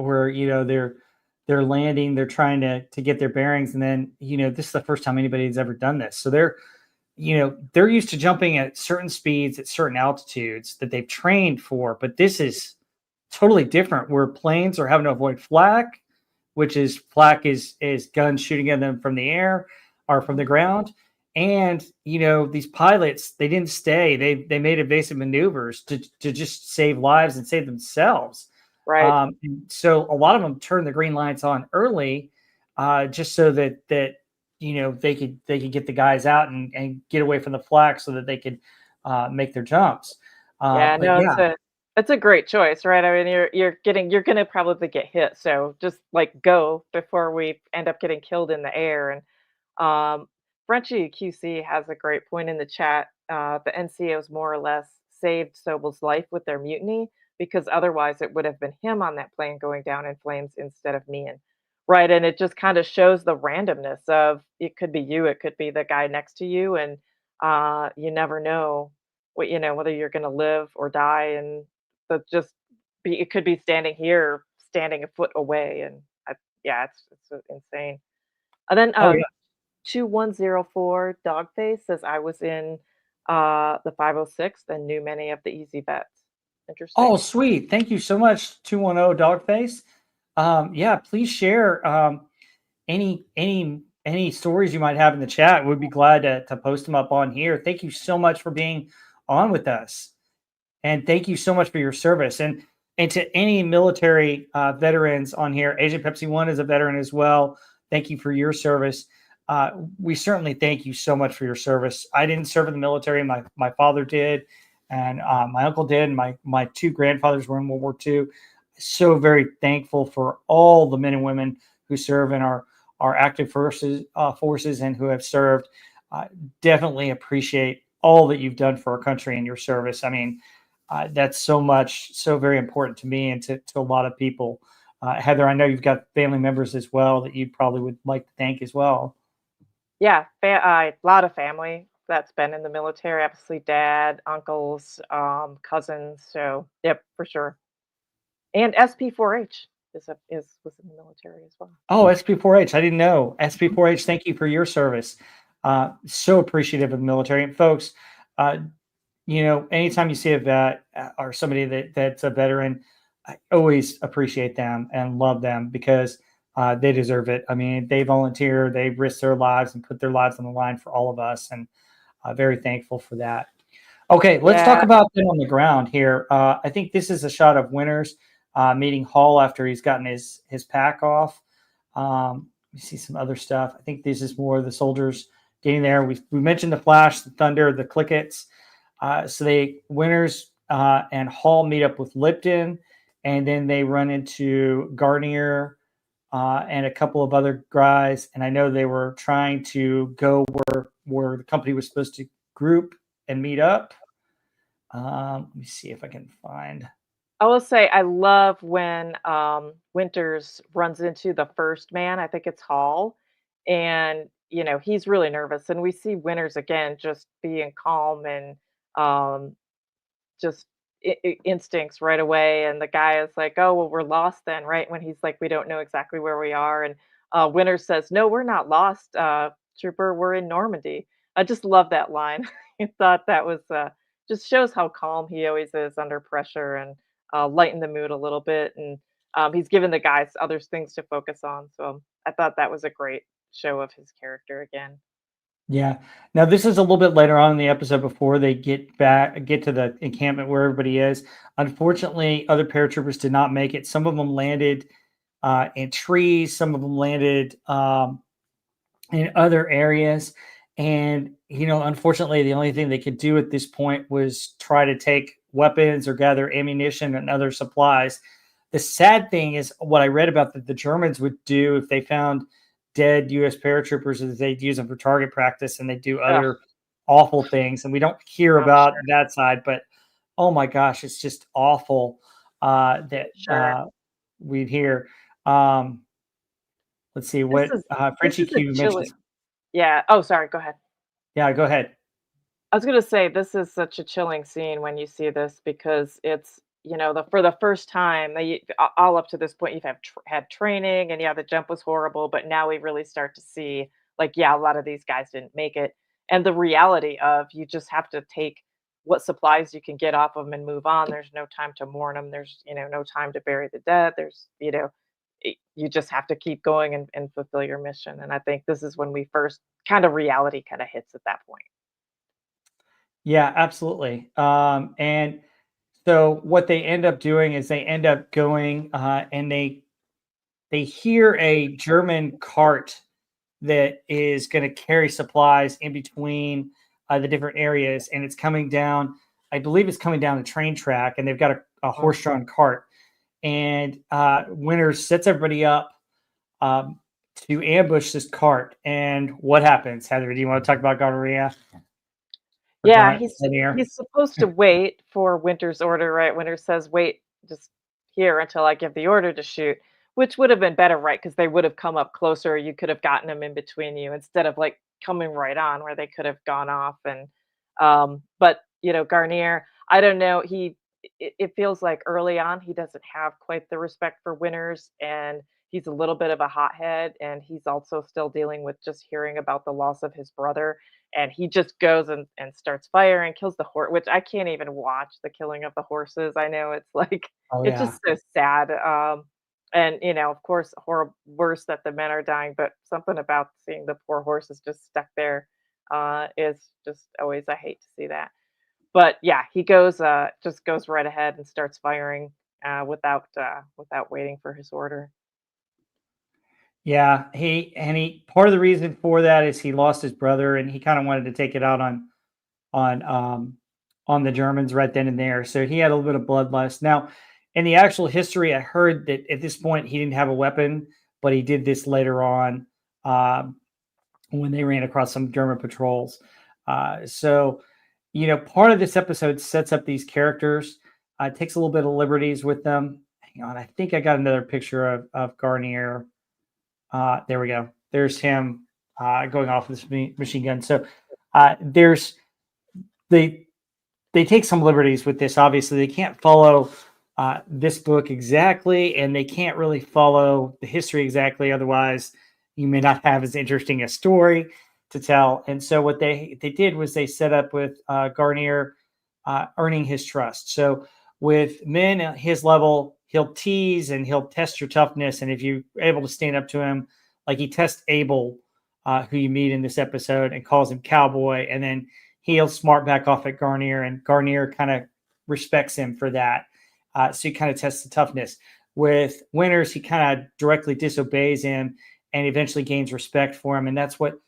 Speaker 1: they're landing, they're trying to get their bearings, and then this is the first time anybody's ever done this. So they're used to jumping at certain speeds at certain altitudes that they've trained for, but this is totally different where planes are having to avoid flak, which is flak is guns shooting at them from the air or from the ground. And these pilots, they didn't stay. They made evasive maneuvers to just save lives and save themselves.
Speaker 2: Right.
Speaker 1: And so a lot of them turned the green lights on early, just so that they could get the guys out and get away from the flak so that they could make their jumps.
Speaker 2: Yeah,
Speaker 1: But
Speaker 2: no,
Speaker 1: yeah.
Speaker 2: it's a great choice, right? I mean, you're gonna probably get hit, so just like go before we end up getting killed in the air. And um, Frenchie QC has a great point in the chat. The NCOs more or less saved Sobel's life with their mutiny because otherwise it would have been him on that plane going down in flames instead of me. And right, and it just kind of shows the randomness of it could be you, it could be the guy next to you, and you never know whether you're going to live or die. And but just be it could be standing here, standing a foot away. And yeah, it's insane. And then
Speaker 1: Oh yeah.
Speaker 2: 2104 Dogface says I was in the 506 and knew many of the easy bets.
Speaker 1: Oh,
Speaker 2: Interesting.
Speaker 1: sweet. Thank you so much, 210 Dogface. Yeah, please share any stories you might have in the chat. We'd be glad to post them up on here. Thank you so much for being on with us. And thank you so much for your service. And to any military veterans on here, Agent Pepsi One is a veteran as well. Thank you for your service. We certainly thank you so much for your service. I didn't serve in the military. My father did, and my uncle did, and my two grandfathers were in World War II. So very thankful for all the men and women who serve in our active forces and who have served. Uh, Definitely appreciate all that you've done for our country and your service. I mean, that's so much, so very important to me and to a lot of people. Heather, I know you've got family members as well that you probably would like to thank as well.
Speaker 2: Yeah, a lot of family that's been in the military, obviously dad, uncles, cousins, so, yep, for sure. And SP4H was in the military as well.
Speaker 1: Oh, SP4H. I didn't know. SP4H, thank you for your service. So appreciative of the military. And folks, uh, anytime you see a vet or somebody that's a veteran, I always appreciate them and love them because they deserve it. I mean, they volunteer, they risk their lives and put their lives on the line for all of us, and very thankful for that. Okay, let's talk
Speaker 2: Yeah.
Speaker 1: about them on the ground here. I think this is a shot of Winters meeting Hall after he's gotten his pack off. We see some other stuff. I think this is more of the soldiers getting there. We mentioned the flash, the thunder, the clickets. So they Winters and Hall meet up with Lipton, and then they run into Garnier and a couple of other guys. And I know they were trying to go where the company was supposed to group and meet up. Let me see if I can find.
Speaker 2: I will say I love when, Winters runs into the first man, I think it's Hall, and, he's really nervous, and we see Winters again just being calm and, um, just instincts right away, and the guy is like, "Oh, well, we're lost then," right? When he's like, "We don't know exactly where we are," and, Winters says, "No, we're not lost, trooper, we're in Normandy." I just love that line. I thought that was, just shows how calm he always is under pressure and, lighten the mood a little bit, and, he's given the guys other things to focus on, so I thought that was a great show of his character again.
Speaker 1: Yeah. Now this is a little bit later on in the episode before they get to the encampment where everybody is. Unfortunately, other paratroopers did not make it. Some of them landed in trees. Some of them landed in other areas. And, unfortunately, the only thing they could do at this point was try to take weapons or gather ammunition and other supplies. The sad thing is what I read about that the Germans would do if they found dead US paratroopers is they'd use them for target practice and they do
Speaker 2: Ugh,
Speaker 1: other awful things. And we don't hear
Speaker 2: I'm
Speaker 1: about
Speaker 2: sure.
Speaker 1: that side, but oh my gosh, it's just awful that
Speaker 2: Sure.
Speaker 1: we'd hear. Um, let's see
Speaker 2: This
Speaker 1: what
Speaker 2: is this
Speaker 1: Frenchie
Speaker 2: is a
Speaker 1: Q mentions.
Speaker 2: chilling. Yeah. Oh, sorry, go ahead.
Speaker 1: Yeah, go ahead.
Speaker 2: I was gonna say this is such a chilling scene when you see this because it's, for the first time all up to this point you've had training and yeah, the jump was horrible, but now we really start to see like yeah, a lot of these guys didn't make it, and the reality of you just have to take what supplies you can get off of them and move on. There's no time to mourn them. There's no time to bury the dead. There's you just have to keep going and fulfill your mission. And I think this is when we first kind of reality kind of hits at that point.
Speaker 1: Yeah, absolutely. And so what they end up doing is they end up going and they hear a German cart that is going to carry supplies in between the different areas, and it's coming down. I believe it's coming down the train track, and they've got a horse-drawn cart. And Winters sets everybody up um, to ambush this cart. And what happens, Heather? Do you want to talk about Gonorrhea or
Speaker 2: Yeah,
Speaker 1: Gonorrhea?
Speaker 2: he's supposed to wait for Winter's order, right? Winter says, "Wait, just here until I give the order to shoot," which would have been better, right? Because they would have come up closer. You could have gotten them in between you instead of like coming right on where they could have gone off. And but Garnier, I don't know. It feels like early on he doesn't have quite the respect for Winters, and he's a little bit of a hothead, and he's also still dealing with just hearing about the loss of his brother, and he just goes and starts firing, kills the horse, which I can't even watch the killing of the horses. I know it's like
Speaker 1: Oh
Speaker 2: it's
Speaker 1: yeah.
Speaker 2: just so sad. And of course, horrible, worse that the men are dying, but something about seeing the poor horses just stuck there is just always I hate to see that. But yeah, he goes just goes right ahead and starts firing without waiting for his order.
Speaker 1: Yeah, he part of the reason for that is he lost his brother and he kind of wanted to take it out on on the Germans right then and there. So he had a little bit of bloodlust. Now, in the actual history, I heard that at this point he didn't have a weapon, but he did this later on um, when they ran across some German patrols. So, part of this episode sets up these characters, takes a little bit of liberties with them. Hang on, I think I got another picture of Garnier. There we go. There's him going off with this machine gun. So there's they they take some liberties with this. Obviously, they can't follow this book exactly, and they can't really follow the history exactly. Otherwise, you may not have as interesting a story to tell. And so, what they did was they set up with Garnier earning his trust. So, with men at his level, he'll tease and he'll test your toughness. And if you're able to stand up to him, like he tests Abel, who you meet in this episode, and calls him cowboy, and then he'll smart back off at Garnier, and Garnier kind of respects him for that. So he kind of tests the toughness. With Winters, he kind of directly disobeys him and eventually gains respect for him. And that's what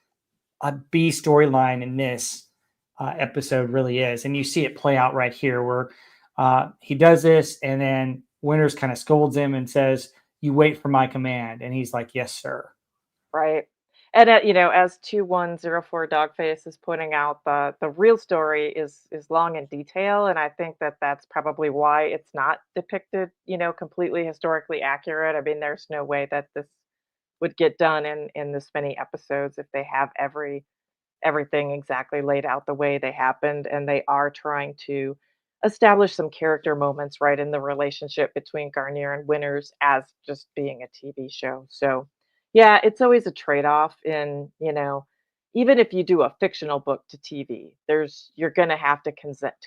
Speaker 1: a B storyline in this episode really is. And you see it play out right here where he does this, and then Winters kind of scolds him and says, "You wait for my command." And he's like, "Yes, sir."
Speaker 2: Right. And, as 2104 Dogface is pointing out, the real story is long in detail, and I think that that's probably why it's not depicted, completely historically accurate. I mean, there's no way that this would get done in this many episodes if they have everything exactly laid out the way they happened, and they are trying to establish some character moments, right, in the relationship between Garnier and Winters as just being a TV show. So, yeah, it's always a trade-off in, even if you do a fictional book to TV, you're gonna have to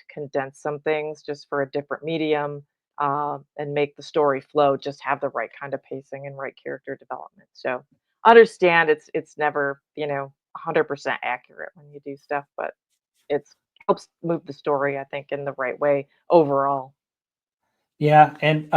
Speaker 2: condense some things just for a different medium, and make the story flow, just have the right kind of pacing and right character development. So, understand it's never, 100% accurate when you do stuff, but it's helps move the story, I think, in the right way overall.
Speaker 1: Yeah. And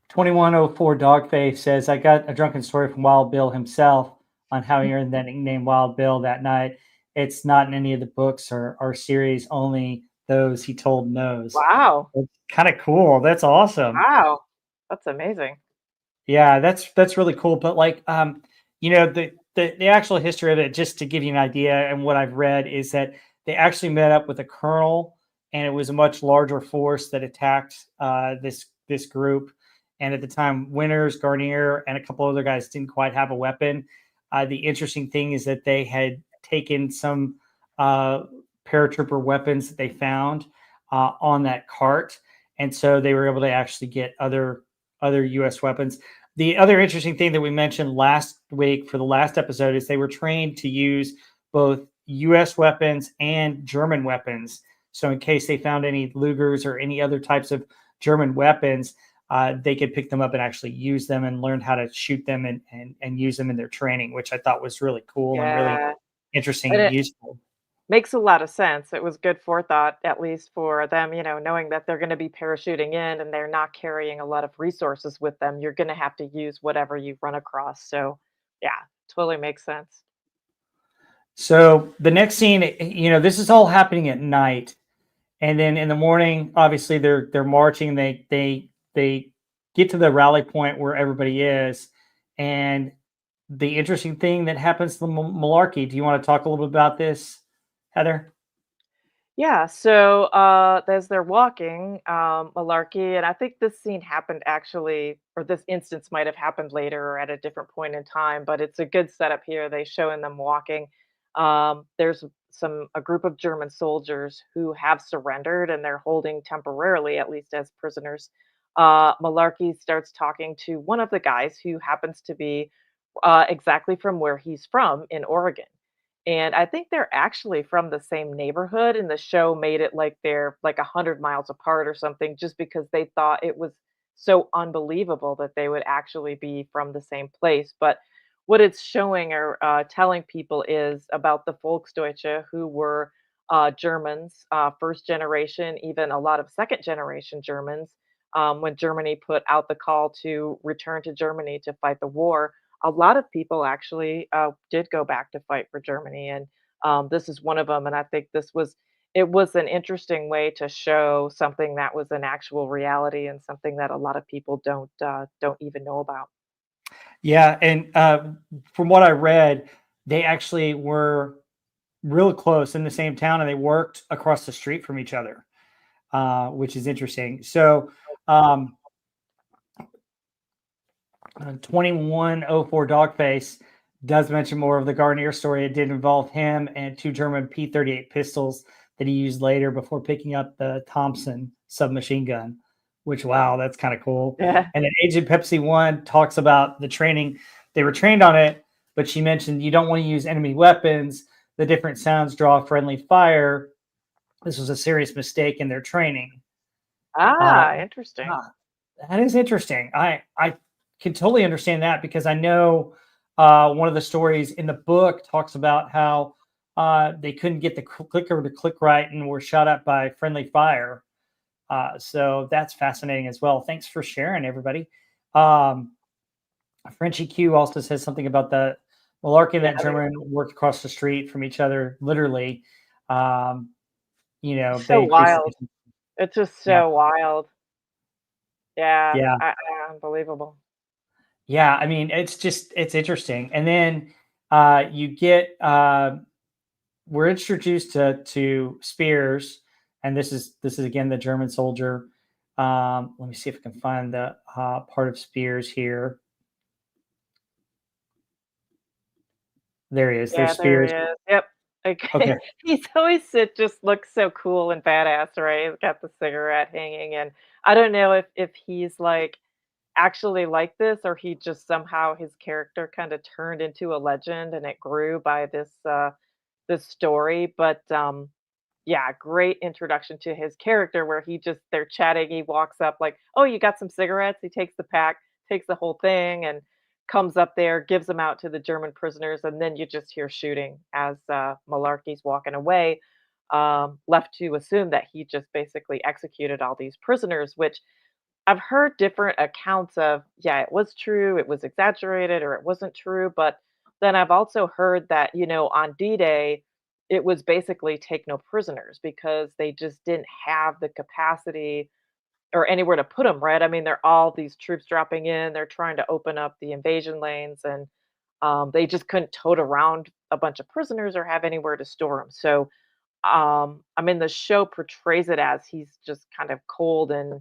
Speaker 1: 2104 Dogface says, "I got a drunken story from Wild Bill himself on how he earned that nickname Wild Bill that night. It's not in any of the books or series, only those he told knows."
Speaker 2: Wow.
Speaker 1: It's kind of cool. That's awesome.
Speaker 2: Wow. That's amazing.
Speaker 1: Yeah, that's really cool. But like, the actual history of it, just to give you an idea, and what I've read is that they actually met up with a colonel, and it was a much larger force that attacked this group. And at the time, Winters, Garnier, and a couple other guys didn't quite have a weapon. The interesting thing is that they had taken some uh, paratrooper weapons that they found on that cart, and so they were able to actually get other U.S. weapons. The other interesting thing that we mentioned last week for the last episode is they were trained to use both U.S. weapons and German weapons. So, in case they found any Lugers or any other types of German weapons, they could pick them up and actually use them and learn how to shoot them and use them in their training, which I thought was really cool and really
Speaker 2: Yeah.
Speaker 1: interesting
Speaker 2: And
Speaker 1: and
Speaker 2: it
Speaker 1: useful.
Speaker 2: makes a lot of sense. It was good forethought, at least for them, knowing that they're gonna be parachuting in and they're not carrying a lot of resources with them. You're gonna have to use whatever you run across. So, yeah, totally makes sense.
Speaker 1: So the next scene, this is all happening at night, and then in the morning, obviously they're marching. They get to the rally point where everybody is, and the interesting thing that happens to the malarkey. Do you want to talk a little bit about this, Heather?
Speaker 2: Yeah, so as they're walking, Malarkey, and I think this scene happened actually, or this instance might have happened later or at a different point in time, but it's a good setup here. They showing them walking. There's a group of German soldiers who have surrendered and they're holding temporarily, at least as prisoners. Malarkey starts talking to one of the guys who happens to be exactly from where he's from in Oregon. And I think they're actually from the same neighborhood, and the show made it like they're like 100 miles apart or something just because they thought it was so unbelievable that they would actually be from the same place. But what it's showing or telling people is about the Volksdeutsche, who were Germans, first generation, even a lot of second generation Germans, when Germany put out the call to return to Germany to fight the war. A lot of people actually did go back to fight for Germany, and this is one of them. And I think this was it was an interesting way to show something that was an actual reality and something that a lot of people don't even know about.
Speaker 1: Yeah, and from what I read, they actually were real close in the same town, and they worked across the street from each other, which is interesting. So, um, 2104 Dogface does mention more of the Garnier story. It did involve him and two German P-38 pistols that he used later before picking up the Thompson submachine gun, which, wow, that's kind of cool.
Speaker 2: Yeah.
Speaker 1: And then Agent Pepsi 1 talks about the training. They were trained on it, but she mentioned you don't want to use enemy weapons. The different sounds draw friendly fire. This was a serious mistake in their training. Uh,
Speaker 2: Ah, interesting.
Speaker 1: ah, that is interesting. I can totally understand that because I know one of the stories in the book talks about how they couldn't get the clicker to click right and were shot at by friendly fire. So that's fascinating as well. Thanks for sharing, everybody. Um, Frenchie Q also says something about the malarkey
Speaker 2: Yeah,
Speaker 1: that German worked across the street from each other, literally. Um,
Speaker 2: so
Speaker 1: they increased.
Speaker 2: wild. It's just
Speaker 1: Yeah,
Speaker 2: so wild. Yeah,
Speaker 1: yeah.
Speaker 2: unbelievable.
Speaker 1: Yeah, I mean, it's interesting. And then you get we're introduced to Spears, and this is again the German soldier. Let me see if I can find the part of Spears here. There he is.
Speaker 2: Yeah,
Speaker 1: There's
Speaker 2: there
Speaker 1: Spears.
Speaker 2: he is. Yep. Okay.
Speaker 1: Okay.
Speaker 2: He's always just looks so cool and badass, right? He's got the cigarette hanging, and I don't know if he's like actually like this or he just somehow his character kind of turned into a legend and it grew by this story. But yeah, great introduction to his character where they're chatting, he walks up like, "Oh, you got some cigarettes?" He takes the pack, takes the whole thing, and comes up there, gives them out to the German prisoners, and then you just hear shooting as, Malarkey's walking away, left to assume that he just basically executed all these prisoners, which I've heard different accounts of, yeah, it was true, it was exaggerated, or it wasn't true. But then I've also heard that, on D-Day, it was basically take no prisoners because they just didn't have the capacity or anywhere to put them, right? I mean, they're all these troops dropping in, they're trying to open up the invasion lanes, and they just couldn't tote around a bunch of prisoners or have anywhere to store them. So I mean, the show portrays it as he's just kind of cold and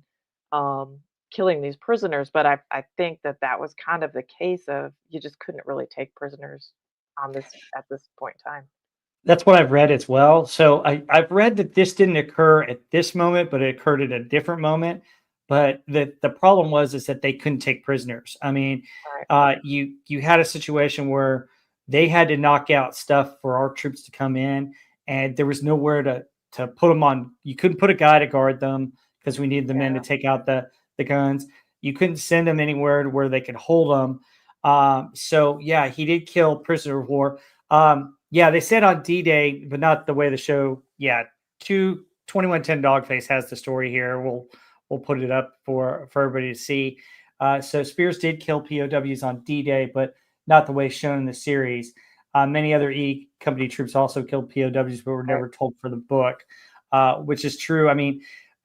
Speaker 2: um, killing these prisoners, but I think that that was kind of the case of you just couldn't really take prisoners on this at this point in time.
Speaker 1: That's what I've read as well. So I've read that this didn't occur at this moment, but it occurred at a different moment. But the problem was is that they couldn't take prisoners. I mean,
Speaker 2: Right.
Speaker 1: you had a situation where they had to knock out stuff for our troops to come in, and there was nowhere to put them on. You couldn't put a guy to guard them because we needed the men to
Speaker 2: Yeah.
Speaker 1: take out the guns. You couldn't send them anywhere to where they could hold them. So yeah, he did kill prisoner of war. Yeah, they said on D-Day, but not the way the show. Yeah, 2110 Dogface has the story here. We'll put it up for everybody to see. So Spears did kill POWs on D-Day, but not the way shown in the series. Many other E Company troops also killed POWs, but were
Speaker 2: Right.
Speaker 1: never told for the book, which is true. I mean,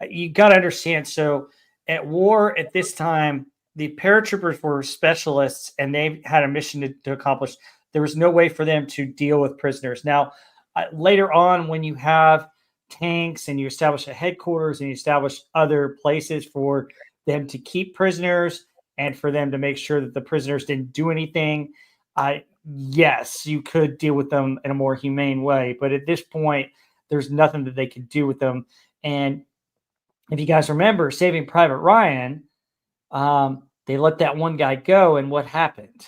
Speaker 1: you got to understand. So at war at this time, the paratroopers were specialists, and they had a mission to accomplish. There was no way for them to deal with prisoners. Now, later on, when you have tanks and you establish a headquarters and you establish other places for them to keep prisoners and for them to make sure that the prisoners didn't do anything, yes, you could deal with them in a more humane way. But at this point, there's nothing that they could do with them. And if you guys remember Saving Private Ryan, they let that one guy go, and what happened?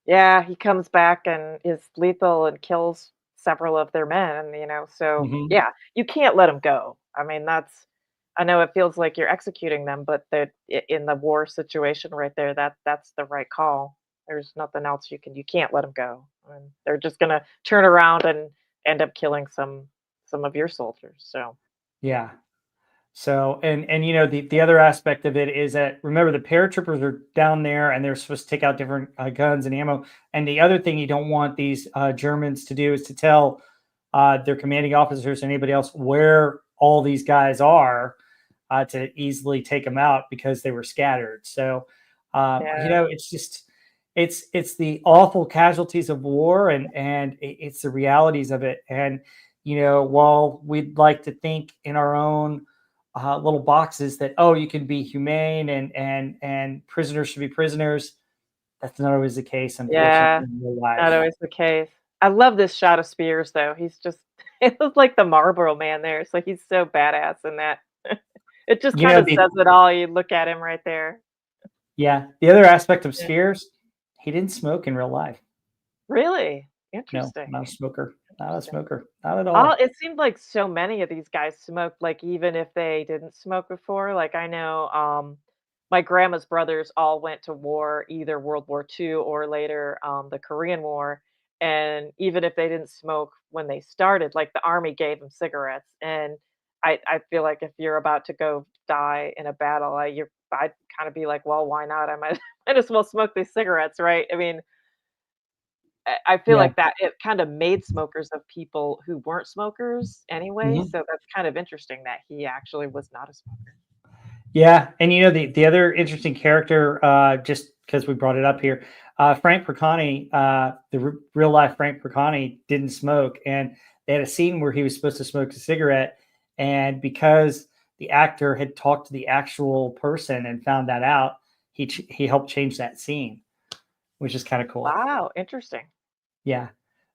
Speaker 2: Yeah, he comes back and is lethal and kills several of their men, so
Speaker 1: Mhm.
Speaker 2: yeah, you can't let them go. I mean, I know it feels like you're executing them, but in the war situation right there, that's the right call. There's nothing else you can't let them go. And they're just gonna turn around and end up killing some of your soldiers. So
Speaker 1: Yeah. So, and the other aspect of it is that remember the paratroopers are down there and they're supposed to take out different guns and ammo. And the other thing you don't want these Germans to do is to tell their commanding officers, anybody else, where all these guys are to easily take them out because they were scattered. So,
Speaker 2: Yeah.
Speaker 1: it's just it's the awful casualties of war, and it's the realities of it. And while we'd like to think in our own little boxes that, oh, you can be humane and prisoners should be prisoners, that's not always the case, unfortunately,
Speaker 2: Yeah.
Speaker 1: in real
Speaker 2: Not
Speaker 1: life.
Speaker 2: always the case. I love this shot of Spears, though. He's just it looks like the Marlboro Man there. It's like he's so badass in that. It just
Speaker 1: You know,
Speaker 2: kinda
Speaker 1: the
Speaker 2: says it all. You look at him right there.
Speaker 1: Yeah, the other aspect of
Speaker 2: Yeah.
Speaker 1: Spheres, he didn't smoke in real life.
Speaker 2: Really?
Speaker 1: No,
Speaker 2: Interesting,
Speaker 1: not a smoker. Not a
Speaker 2: interesting.
Speaker 1: smoker. Not at
Speaker 2: All
Speaker 1: all.
Speaker 2: it seemed like so many of these guys smoked, like, even if they didn't smoke before. Like, I know, my grandma's brothers all went to war, either World War II or later, the Korean War, and even if they didn't smoke when they started, like, the army gave them cigarettes, and I feel like if you're about to go die in a battle, I'd kinda be like, "Well, why not? I might might as well smoke these cigarettes," right? I mean, I feel
Speaker 1: Yeah.
Speaker 2: like that it kind of made smokers of people who weren't smokers anyway,
Speaker 1: Mhm.
Speaker 2: so that's kind of interesting that he actually was not a smoker.
Speaker 1: Yeah, and the other interesting character, just because we brought it up here, Frank Percani, real life Frank Percani didn't smoke, and they had a scene where he was supposed to smoke a cigarette, and because the actor had talked to the actual person and found that out, he helped change that scene, which is kind of cool.
Speaker 2: Wow, interesting.
Speaker 1: Yeah.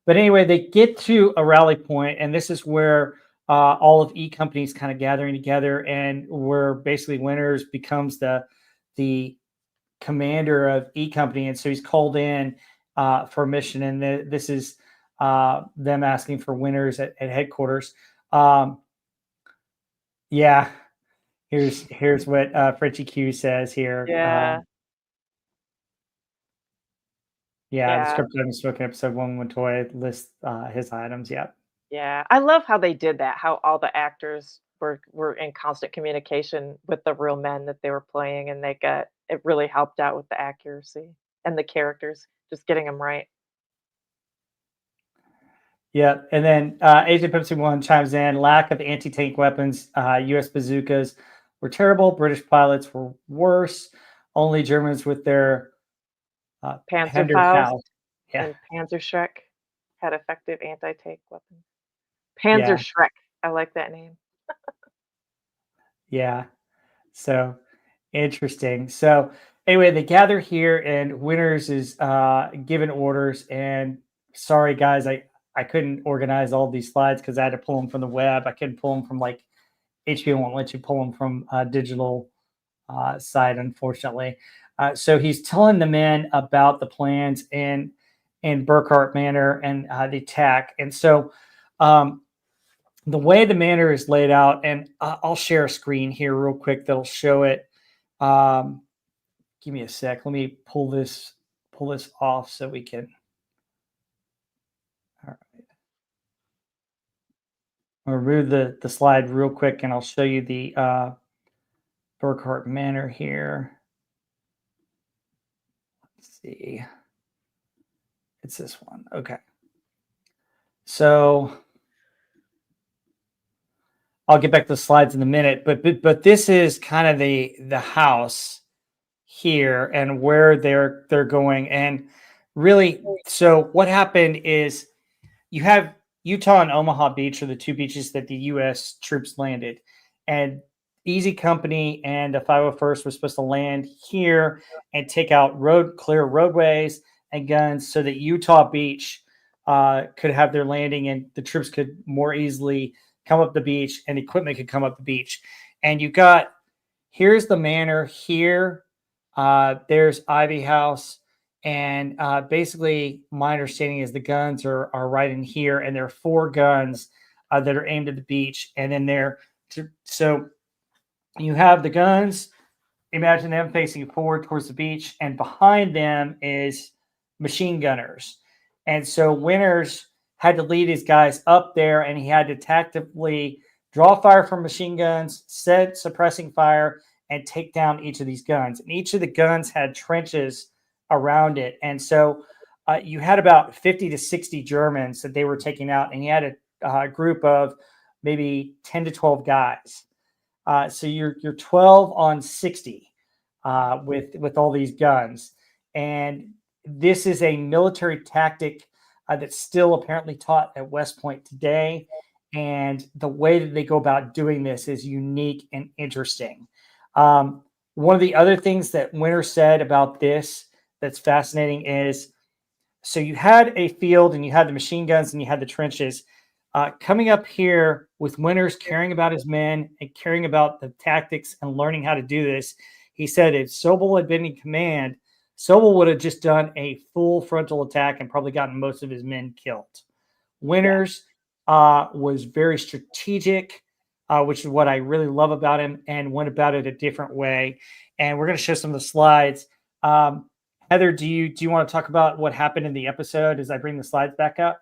Speaker 1: But anyway, they get to a rally point, and this is where all of E companies kind of gathering together, and where basically Winters becomes the commander of E company, and so he's called in for a mission, and this is them asking for Winters at headquarters. Um, yeah, here's what Frenchie Q says here.
Speaker 2: Yeah,
Speaker 1: Yeah, the
Speaker 2: yeah,
Speaker 1: script I'm smoking episode one when Toy lists his items. Yeah.
Speaker 2: yeah. I love how they did that, how all the actors were in constant communication with the real men that they were playing, and it really helped out with the accuracy and the characters, just getting them right.
Speaker 1: Yeah, and then Agent Pepsi One chimes in: lack of anti-tank weapons. U.S. bazookas were terrible. British pilots were worse. Only Germans with their
Speaker 2: Panzerfaust
Speaker 1: Panzerfaust. Yeah,
Speaker 2: and Panzerschreck had effective anti-tank weapons.
Speaker 1: yeah,
Speaker 2: Panzerschreck, I like that name.
Speaker 1: yeah. So interesting. So anyway, they gather here, and Winters is given orders. And sorry, guys, I couldn't organize all these slides because I had to pull them from the web. I couldn't pull them from like HBO won't let you pull them from digital side, unfortunately. So he's telling the men about the plans in Burkhart Manor and the attack. And so the way the manor is laid out, and I'll share a screen here real quick that'll show it. Um, Give me a sec. Let me pull this off so we can. All right. I'll remove the slide real quick, and I'll show you the Burkhart Manor here. Let's see. It's this one. Okay. So I'll get back to the slides in a minute, but this is kind of the house here and where they're going. And really, so what happened is you have Utah and Omaha Beach are the two beaches that the U.S. troops landed, and Easy Company and the 501st was supposed to land here and take out clear roadways and guns so that Utah Beach could have their landing and the troops could more easily come up the beach and equipment could come up the beach. And you got here's the manor here. There's Ivy House. And basically, my understanding is the guns are right in here, and there are four guns that are aimed at the beach. And then so you have the guns. Imagine them facing forward towards the beach, and behind them is machine gunners. And so Winters had to lead his guys up there, and he had to tactically draw fire from machine guns, set suppressing fire, and take down each of these guns. And each of the guns had trenches around it. And so you had about 50 to 60 Germans that they were taking out, and he had to group of maybe 10 to 12 guys. So you're 12 on 60 with all these guns, and this is a military tactic that's still apparently taught at West Point today. And the way that they go about doing this is unique and interesting. Um, One of the other things that Winter said about this that's fascinating is, so you had a field and you had the machine guns and you had the trenches. Coming up here with Winters caring about his men and caring about the tactics and learning how to do this, he said if Sobel had been in command, Sobel would have just done a full frontal attack and probably gotten most of his men killed.
Speaker 2: Yeah.
Speaker 1: Winters was very strategic, which is what I really love about him, and went about it a different way. And we're going to show some of the slides. Heather, do you want to talk about what happened in the episode as I bring the slides back up?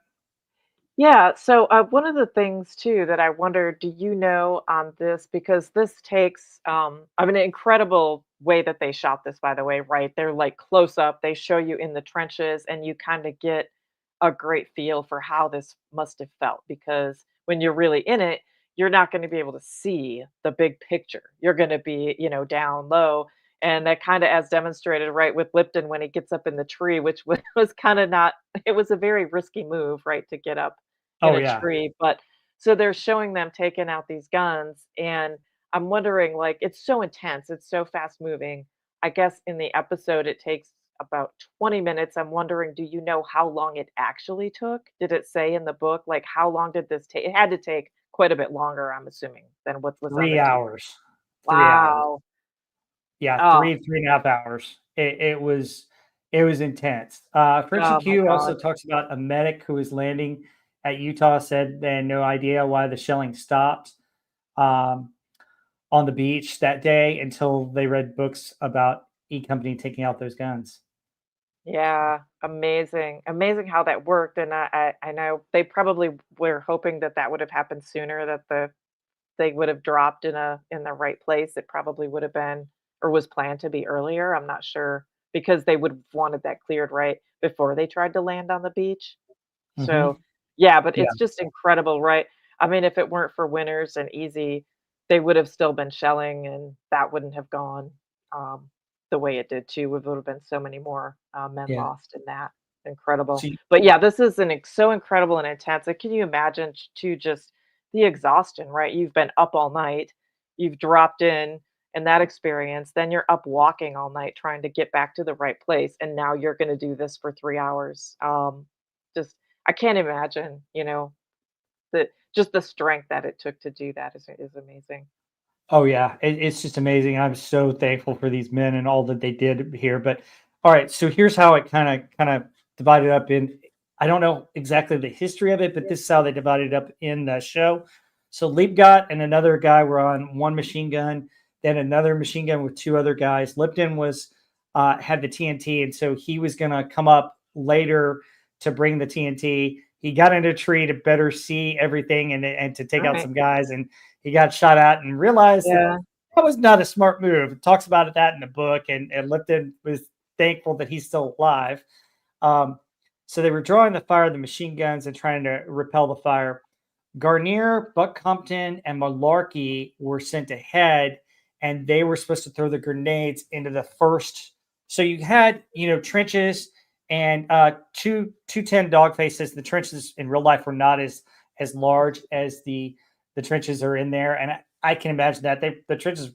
Speaker 2: Yeah, so one of the things too that I wonder, do you know on this, because this takes, I mean, an incredible way that they shot this, by the way, right? They're like close up, they show you in the trenches, and you kind of get a great feel for how this must have felt because when you're really in it, you're not going to be able to see the big picture. You're going to be, down low. And that kind of as demonstrated, right, with Lipton when he gets up in the tree, which was kind of not, it was a very risky move, right, to get up in
Speaker 1: Oh
Speaker 2: a
Speaker 1: yeah,
Speaker 2: tree, but so they're showing them taking out these guns, and I'm wondering, like, it's so intense, it's so fast moving. I guess in the episode, it takes about 20 minutes. I'm wondering, do you know how long it actually took? Did it say in the book, like, how long did this take? It had to take quite a bit longer, I'm assuming, than what was on the
Speaker 1: three
Speaker 2: TV.
Speaker 1: hours. 3 hours.
Speaker 2: Wow.
Speaker 1: Yeah,
Speaker 2: Oh,
Speaker 1: 3.5 hours. It was intense. Frenchie
Speaker 2: oh my
Speaker 1: Q also
Speaker 2: god.
Speaker 1: talks about a medic who was landing at Utah said they had no idea why the shelling stopped um, on the beach that day until they read books about E Company taking out those guns.
Speaker 2: Yeah, amazing. Amazing how that worked, and I know they probably were hoping that that would have happened sooner, that they would have dropped in the right place. It probably would have been or was planned to be earlier. I'm not sure because they would have wanted that cleared right before they tried to land on the beach. So,
Speaker 1: Hmm.
Speaker 2: yeah, but
Speaker 1: Yeah,
Speaker 2: it's just incredible, right? I mean, if it weren't for Winters and Easy, they would have still been shelling, and that wouldn't have gone um, the way it did too. It would have been so many more men
Speaker 1: yeah.
Speaker 2: lost in that. Incredible.
Speaker 1: So
Speaker 2: But yeah, this is so incredible and intense. And can you imagine to just the exhaustion, right? You've been up all night, you've dropped in that experience, then you're up walking all night trying to get back to the right place, and now you're going to do this for 3 hours. Just I can't imagine, the just the strength that it took to do that is amazing.
Speaker 1: oh yeah, it's just amazing. I'm so thankful for these men and all that they did here. But all right, so here's how it kind of divided up in. I don't know exactly the history of it, but this is how they divided up in the show. So Liebgott and another guy were on one machine gun, then another machine gun with two other guys. Lipton was had the TNT, and so he was going to come up later to bring the TNT. He got into a tree to better see everything and to take out
Speaker 2: Right.
Speaker 1: some guys, and he got shot at and realized that
Speaker 2: Yeah.
Speaker 1: that was not a smart move. It talks about that in the book, and Lipton was thankful that he's still alive. Um, so they were drawing the fire of the machine guns and trying to repel the fire. Garnier, Buck Compton, and Malarkey were sent ahead, and they were supposed to throw the grenades into the first. So you had, trenches and 210 dog faces. The trenches in real life were not as large as the trenches are in there, and I can imagine that the trenches are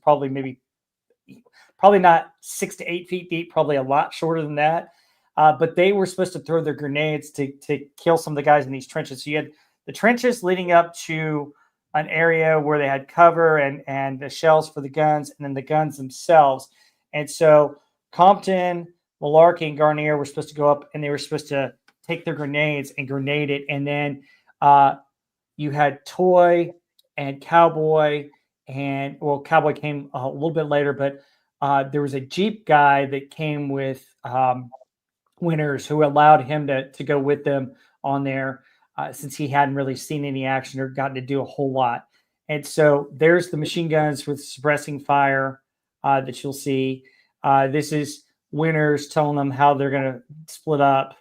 Speaker 1: probably not 6 to 8 feet deep, probably a lot shorter than that. But they were supposed to throw their grenades to kill some of the guys in these trenches. So you had the trenches leading up to an area where they had cover and the shells for the guns, and then the guns themselves. And so Compton, Malarkey, and Garnier were supposed to go up, and they were supposed to take their grenades and grenade it, and then you had Toy and Cowboy, and well, Cowboy came a little bit later, but there was a Jeep guy that came with Winters who allowed him to go with them on there since he hadn't really seen any action or gotten to do a whole lot. And so there's the machine guns with suppressing fire that you'll see. This is Winters telling them how they're going to split up.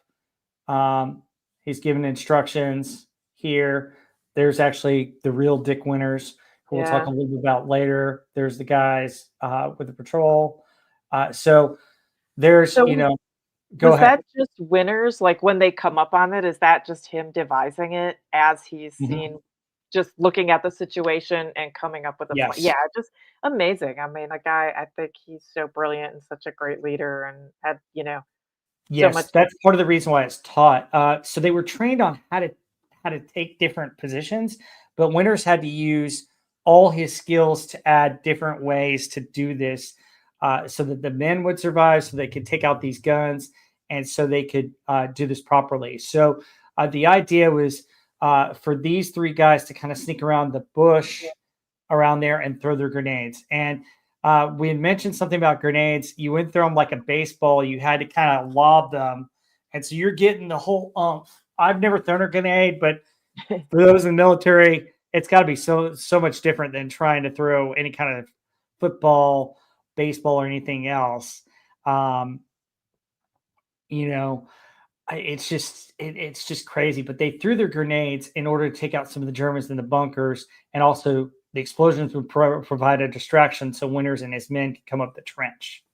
Speaker 1: Um, he's given instructions here. There's actually the real Dick Winters, who we'll talk a
Speaker 2: Yeah.
Speaker 1: little bit about later. There's the guys with the patrol. So there's,
Speaker 2: So
Speaker 1: go
Speaker 2: was
Speaker 1: ahead.
Speaker 2: that just Winners? Like, when they come up on it, is that just him devising it as he's
Speaker 1: Mhm.
Speaker 2: seen just looking at the situation and coming up with a plan? Yeah,
Speaker 1: Yes.
Speaker 2: just amazing. I mean, the guy, I think he's so brilliant and such a great leader and had, so
Speaker 1: Yes,
Speaker 2: much.
Speaker 1: that's part of the reason why it's taught. So they were trained on how to take different positions, but Winters had to use all his skills to add different ways to do this, so that the men would survive, so they could take out these guns, and so they could do this properly. So the idea was for these three guys to kind of sneak around the bush around there and throw their grenades. And we had mentioned something about grenades. You wouldn't throw them like a baseball. You had to kind of lob them. And so you're getting the whole umph. I've never thrown a grenade, but for those in the military, it's got to be so much different than trying to throw any kind of football, baseball, or anything else. Um, you know, it's just crazy. But they threw their grenades in order to take out some of the Germans in the bunkers, and also the explosions would provide a distraction so Winters and his men could come up the trench.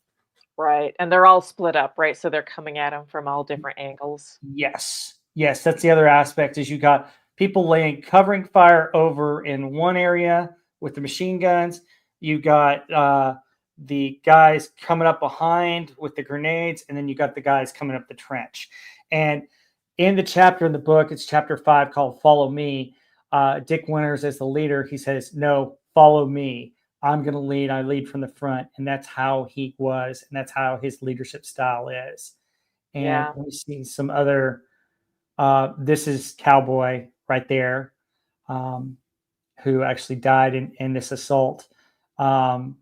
Speaker 2: Right, and they're all split up, right? So they're coming at him from all different angles.
Speaker 1: Yes, yes, that's the other aspect. Is you got people laying covering fire over in one area with the machine guns. You got the guys coming up behind with the grenades, and then you got the guys coming up the trench. And in the chapter in the book, it's chapter 5 called "Follow Me." Dick Winters, as the leader, he says, "No, follow me. I'm going to lead. I lead from the front," and that's how he was, and that's how his leadership style is. And
Speaker 2: Yeah,
Speaker 1: let me see some other. This is Cowboy right there, um, who actually died in this assault. Um,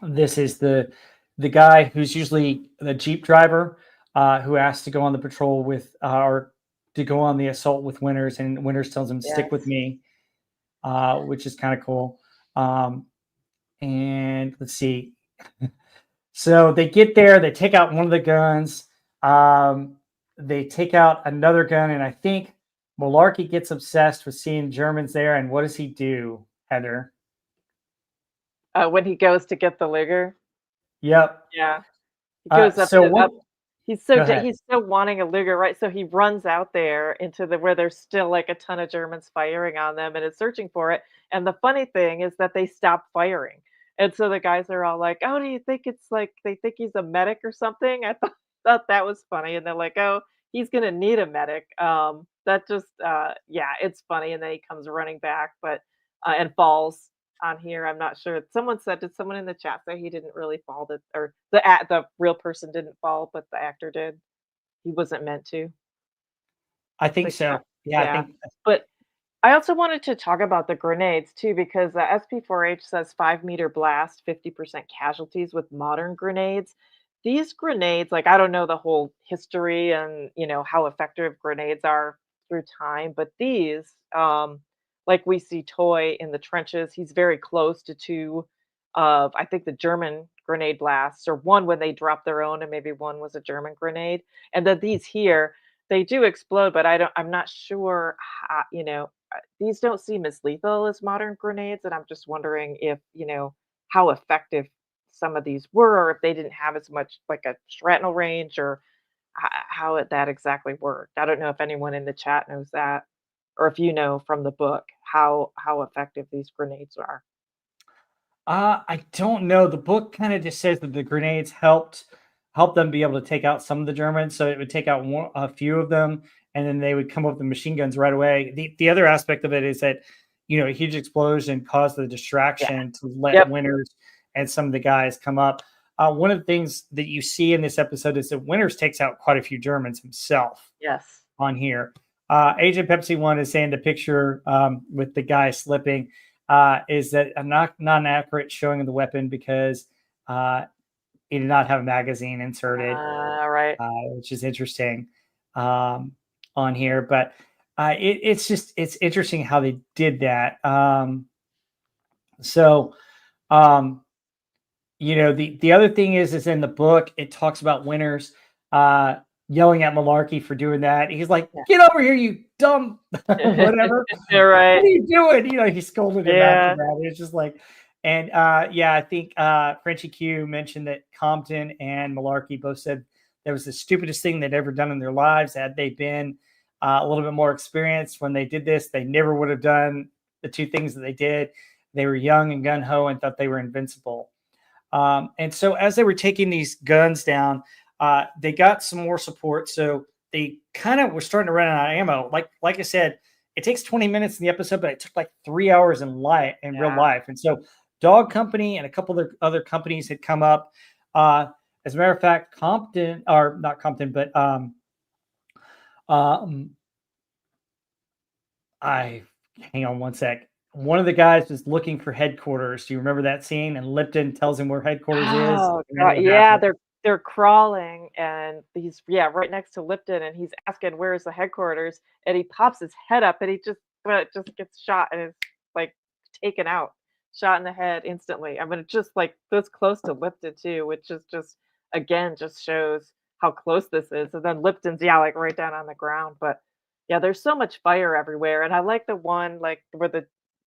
Speaker 1: this is the guy who's usually the Jeep driver, who asked to go on the patrol with or to go on the assault with Winters, and Winters tells him, "Stick with
Speaker 2: yes.
Speaker 1: me," which is kind of cool. And let's see. So they get there, they take out one of the guns, um, they take out another gun, and I think Malarkey gets obsessed with seeing Germans there. And what does he do, Heather?
Speaker 2: When he goes to get the Luger?
Speaker 1: Yep.
Speaker 2: Yeah. He goes up
Speaker 1: So
Speaker 2: to
Speaker 1: what?
Speaker 2: up he's so
Speaker 1: Go
Speaker 2: de
Speaker 1: ahead.
Speaker 2: he's so wanting a Luger, right? So he runs out there into the where there's still, like, a ton of Germans firing on them and is searching for it, and the funny thing is that they stop firing, and so the guys are all like, "Oh, do you think it's like they think he's a medic or something?" I thought that was funny, and they're like, "Oh, he's gonna need a medic." That just, yeah, it's funny, and then he comes running back, but and falls on here. I'm not sure. Someone said, did someone in the chat say he didn't really fall? That or the real person didn't fall, but the actor did. He wasn't meant to.
Speaker 1: I think
Speaker 2: The cat.
Speaker 1: so. Yeah, I
Speaker 2: Yeah,
Speaker 1: think.
Speaker 2: but I also wanted to talk about the grenades too, because SP4H says 5-meter blast, 50% casualties with modern grenades. These grenades, like I don't know the whole history and how effective grenades are through time, but these, like we see Toy in the trenches, he's very close to two of I think the German grenade blasts, or one when they dropped their own, and maybe one was a German grenade, and then these here they do explode, but I'm not sure how, these don't seem as lethal as modern grenades, and I'm just wondering if, how effective some of these were, or if they didn't have as much like a shrapnel range, or how that exactly worked. I don't know if anyone in the chat knows that, or if you know from the book how effective these grenades are.
Speaker 1: I don't know. The book kind of just says that the grenades help them be able to take out some of the Germans. So it would take out a few of them, and then they would come up with the machine guns right away. The other aspect of it is that a huge explosion caused the
Speaker 2: Yeah.
Speaker 1: distraction to let
Speaker 2: Yep.
Speaker 1: Winters and some of the guys come up. One of the things that you see in this episode is that Winters takes out quite a few Germans himself
Speaker 2: Yes.
Speaker 1: on here. Agent Pepsi One is saying the picture with the guy slipping is that a not an accurate showing of the weapon because he did not have a magazine inserted,
Speaker 2: Right.
Speaker 1: which is interesting um, on here. But it's interesting how they did that. So um, the other thing is in the book it talks about Winters. yelling at Malarkey for doing that. He's like,
Speaker 2: Yeah.
Speaker 1: "Get over here, you dumb whatever.
Speaker 2: You're
Speaker 1: What
Speaker 2: right.
Speaker 1: are you doing?" He scolded him after
Speaker 2: Yeah.
Speaker 1: that. It's just like, and yeah, I think Frenchie Q mentioned that Compton and Malarkey both said that was the stupidest thing they'd ever done in their lives. Had they been a little bit more experienced when they did this, they never would have done the two things that they did. They were young and gun ho and thought they were invincible. And so as they were taking these guns down, they got some more support. So they kind of were starting to run out of ammo. Like I said, it takes 20 minutes in the episode, but it took like 3 hours in real
Speaker 2: Yeah.
Speaker 1: life. And so Dog Company and a couple of other companies had come up. As a matter of fact, Compton, or not Compton, but um, I hang on one sec. One of the guys was looking for headquarters. Do you remember that scene? And Lipton tells him where headquarters is.
Speaker 2: Oh,
Speaker 1: Remember
Speaker 2: god,
Speaker 1: what
Speaker 2: yeah,
Speaker 1: happened?
Speaker 2: they're crawling, and he's yeah, right next to Lipton, and he's asking, "Where's the headquarters?" And he pops his head up, and he just gets shot and is, like, taken out, shot in the head instantly. I mean, it just, like, this close to Lipton too, which is just again, just shows how close this is, and then Lipton's, yeah, like, right down on the ground, but, yeah, there's so much fire everywhere, and I like the one, like, where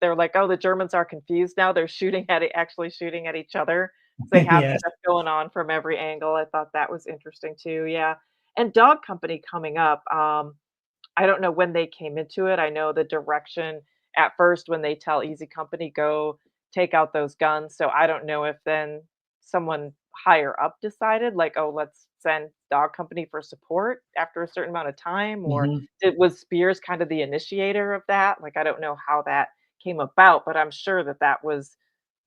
Speaker 2: they're like, "Oh, the Germans are confused now, they're shooting at actually shooting at each other." They have
Speaker 1: Yes.
Speaker 2: stuff going on from every angle. I thought that was interesting too, yeah. And Dog Company coming up, I don't know when they came into it. I know the direction at first when they tell Easy Company, "Go take out those guns." So I don't know if then someone higher up decided like, "Oh, let's send Dog Company for support after a certain amount of time," or
Speaker 1: Mhm.
Speaker 2: was Spears kind of the initiator of that? Like, I don't know how that came about, but I'm sure that that was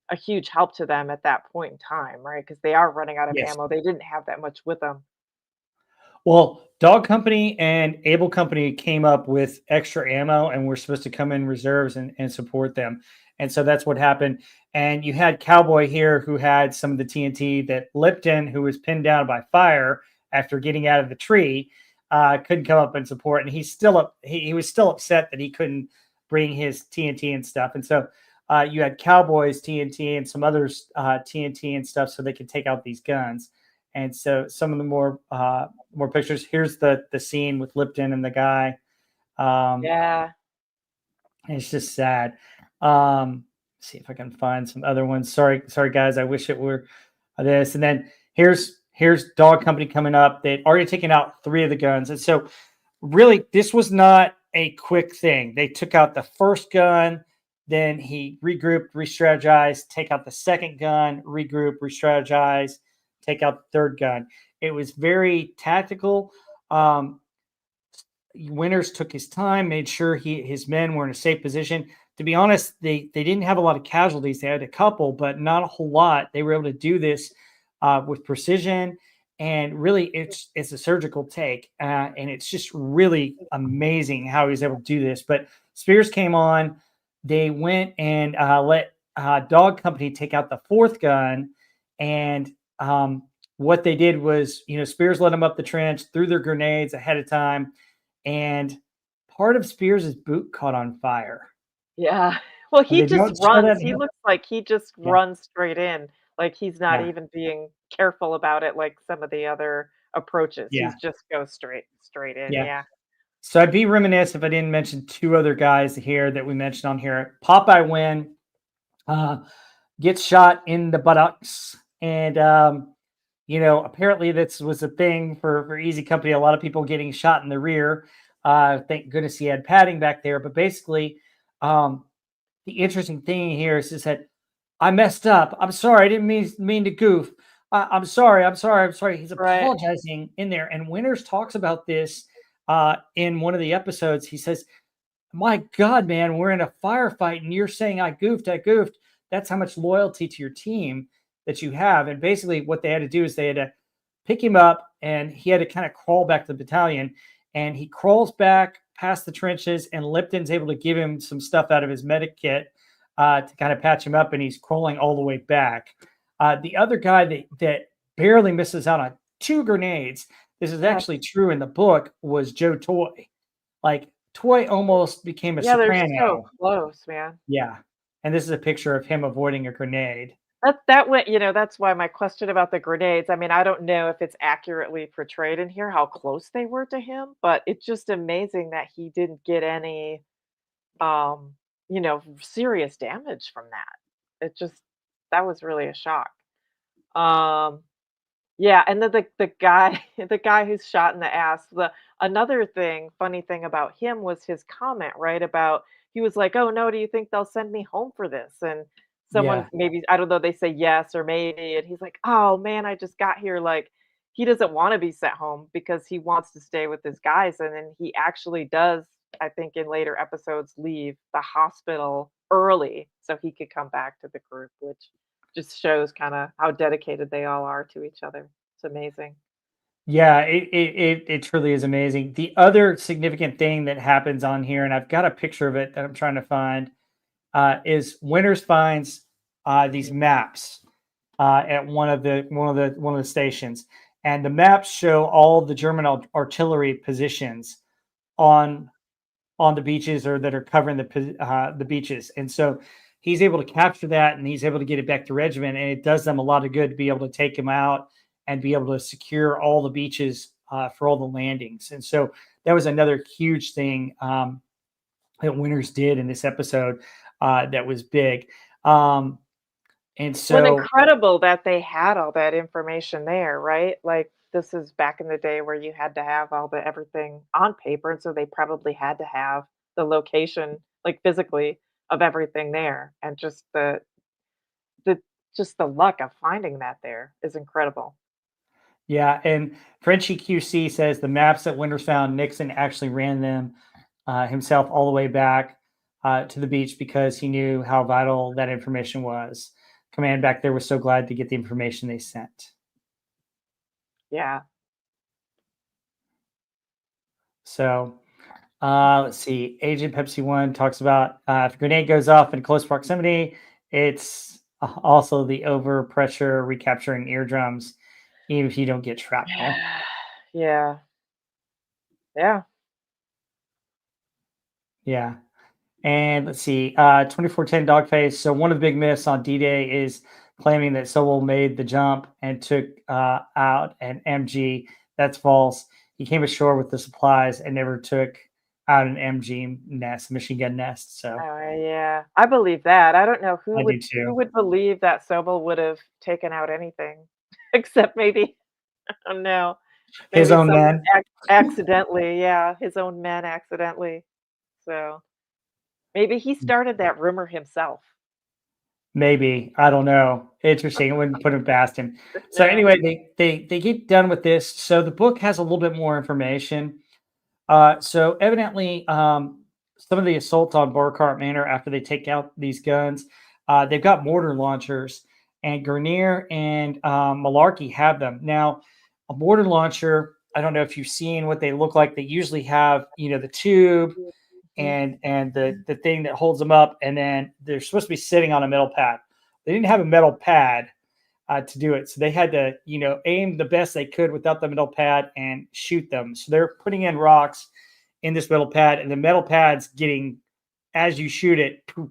Speaker 2: a huge help to them at that point in time, right? Because they are running out of
Speaker 1: Yes.
Speaker 2: ammo. They didn't have that much with them.
Speaker 1: Well, Dog Company and Able Company came up with extra ammo and were supposed to come in reserves and support them. And so that's what happened. And you had Cowboy here who had some of the TNT that Lipton, who was pinned down by fire after getting out of the tree, couldn't come up and support. And he's still up, he was still upset that he couldn't bring his TNT and stuff. And so you had Cowboys TNT and some others TNT and stuff so they could take out these guns. And so some of the more pictures. Here's the scene with Lipton and the guy. Um,
Speaker 2: Yeah.
Speaker 1: it's just sad. See if I can find some other ones. Sorry guys. I wish it were this. And then here's Dog Company coming up. They'd already taken out 3 of the guns, and so really this was not a quick thing. They took out the first gun, then he regrouped, re-strategized, take out the second gun, regroup, re-strategize, take out the third gun. It was very tactical. Um, Winters took his time, made sure his men were in a safe position. To be honest, they didn't have a lot of casualties. They had a couple, but not a whole lot. They were able to do this with precision, and really, it's a surgical take, and it's just really amazing how he was able to do this. But Spears came on. They went and let Dog Company take out the fourth gun, and what they did was, Spears let them up the trench, threw their grenades ahead of time, and part of Spears's boot caught on fire.
Speaker 2: Yeah. Well,
Speaker 1: And
Speaker 2: he
Speaker 1: they
Speaker 2: just
Speaker 1: don't show
Speaker 2: runs.
Speaker 1: that.
Speaker 2: He looks like he just
Speaker 1: Yeah,
Speaker 2: runs straight in. Like he's not
Speaker 1: yeah,
Speaker 2: even being careful about it like some of the other approaches.
Speaker 1: yeah,
Speaker 2: He's just goes straight in.
Speaker 1: yeah.
Speaker 2: Yeah.
Speaker 1: So I'd be remiss if I didn't mention 2 other guys here that we mentioned on here. Popeye Wynn uh, gets shot in the buttocks, and apparently this was a thing for Easy Company. A lot of people getting shot in the rear. Thank goodness he had padding back there. But basically, um, the interesting thing here is that I messed up. I'm sorry. I didn't mean to goof. I'm sorry. I'm sorry. I'm sorry. He's
Speaker 2: Right.
Speaker 1: apologizing in there. And Winters talks about this in one of the episodes. He says, "My God, man, we're in a firefight, and you're saying I goofed. I goofed. That's how much loyalty to your team that you have." And basically, what they had to do is they had to pick him up, and he had to kind of crawl back to the battalion. And he crawls back past the trenches, and Lipton's able to give him some stuff out of his medic kit to kind of patch him up, and he's crawling all the way back. The other guy that barely misses out on 2 grenades, this is
Speaker 2: Yeah.
Speaker 1: actually true in the book, was Joe Toy. Like, Toy almost became a
Speaker 2: Yeah, they're so
Speaker 1: soprano.
Speaker 2: close, man.
Speaker 1: Yeah. And this is a picture of him avoiding a grenade.
Speaker 2: That went that's why my question about the grenades, I mean, I don't know if it's accurately portrayed in here how close they were to him, but it's just amazing that he didn't get any, um, serious damage from that. It just that was really a shock. Um Yeah, and then the guy the guy who's shot in the ass, the another thing, funny thing about him was his comment, right, about he was like, "Oh, no, do you think they'll send me home for this?" And someone
Speaker 1: Yeah.
Speaker 2: maybe, I don't know, they say yes or maybe, and he's like, "Oh, man, I just got here," like, he doesn't wanna be sent home because he wants to stay with his guys, and then he actually does, I think in later episodes, leave the hospital early so he could come back to the group, which just shows kinda how dedicated they all are to each other. It's amazing.
Speaker 1: Yeah, it truly is amazing. The other significant thing that happens on here, and I've got a picture of it that I'm trying to find, is Winters finds these maps at one of the stations, and the maps show all the German artillery positions on the beaches or that are covering the beaches. And so he's able to capture that and he's able to get it back to regiment. And it does them a lot of good to be able to take him out and be able to secure all the beaches for all the landings. And so that was another huge thing that Winters did in this episode that was big. Um, and
Speaker 2: Well, and
Speaker 1: so,
Speaker 2: incredible that they had all that information there, right? Like, this is back in the day where you had to have all the everything on paper, and so they probably had to have the location, like, physically of everything there, and just the just the luck of finding that there is incredible.
Speaker 1: yeah. And Frenchie QC says the maps that Winters found, Nixon actually ran them himself all the way back to the beach because he knew how vital that information was. Command back there was so glad to get the information they sent.
Speaker 2: Yeah.
Speaker 1: So let's see. Agent Pepsi One talks about if a grenade goes off in close proximity, it's also the overpressure recapturing eardrums, even if you don't get shrapnel.
Speaker 2: Yeah. Yeah.
Speaker 1: Yeah. And let's see, 2410 Dogface. So one of the big myths on D-Day is claiming that Sobel made the jump and took out an MG. That's false. He came ashore with the supplies and never took out an MG nest, machine gun nest. So
Speaker 2: Yeah. I believe that. I don't know
Speaker 1: I do
Speaker 2: who
Speaker 1: too.
Speaker 2: would believe that Sobel would have taken out anything except maybe, I don't know,
Speaker 1: His
Speaker 2: maybe
Speaker 1: own
Speaker 2: someone
Speaker 1: men,
Speaker 2: accidentally, yeah, his own men accidentally. So, maybe he started that rumor himself.
Speaker 1: maybe. I don't know. Interesting. I wouldn't put it past him. So
Speaker 2: No.
Speaker 1: anyway, they get done with this. So the book has a little bit more information. So evidently, some of the assaults on Burkhart Manor after they take out these guns, they've got mortar launchers, and Grenier and Malarkey have them. Now, a mortar launcher, I don't know if you've seen what they look like. They usually have, the tube
Speaker 2: Mhm.
Speaker 1: and the thing that holds them up, and then they're supposed to be sitting on a metal pad. They didn't have a metal pad to do it. So they had to, aim the best they could without the metal pad and shoot them. So they're putting in rocks in this metal pad, and the metal pad's getting, as you shoot it, poof,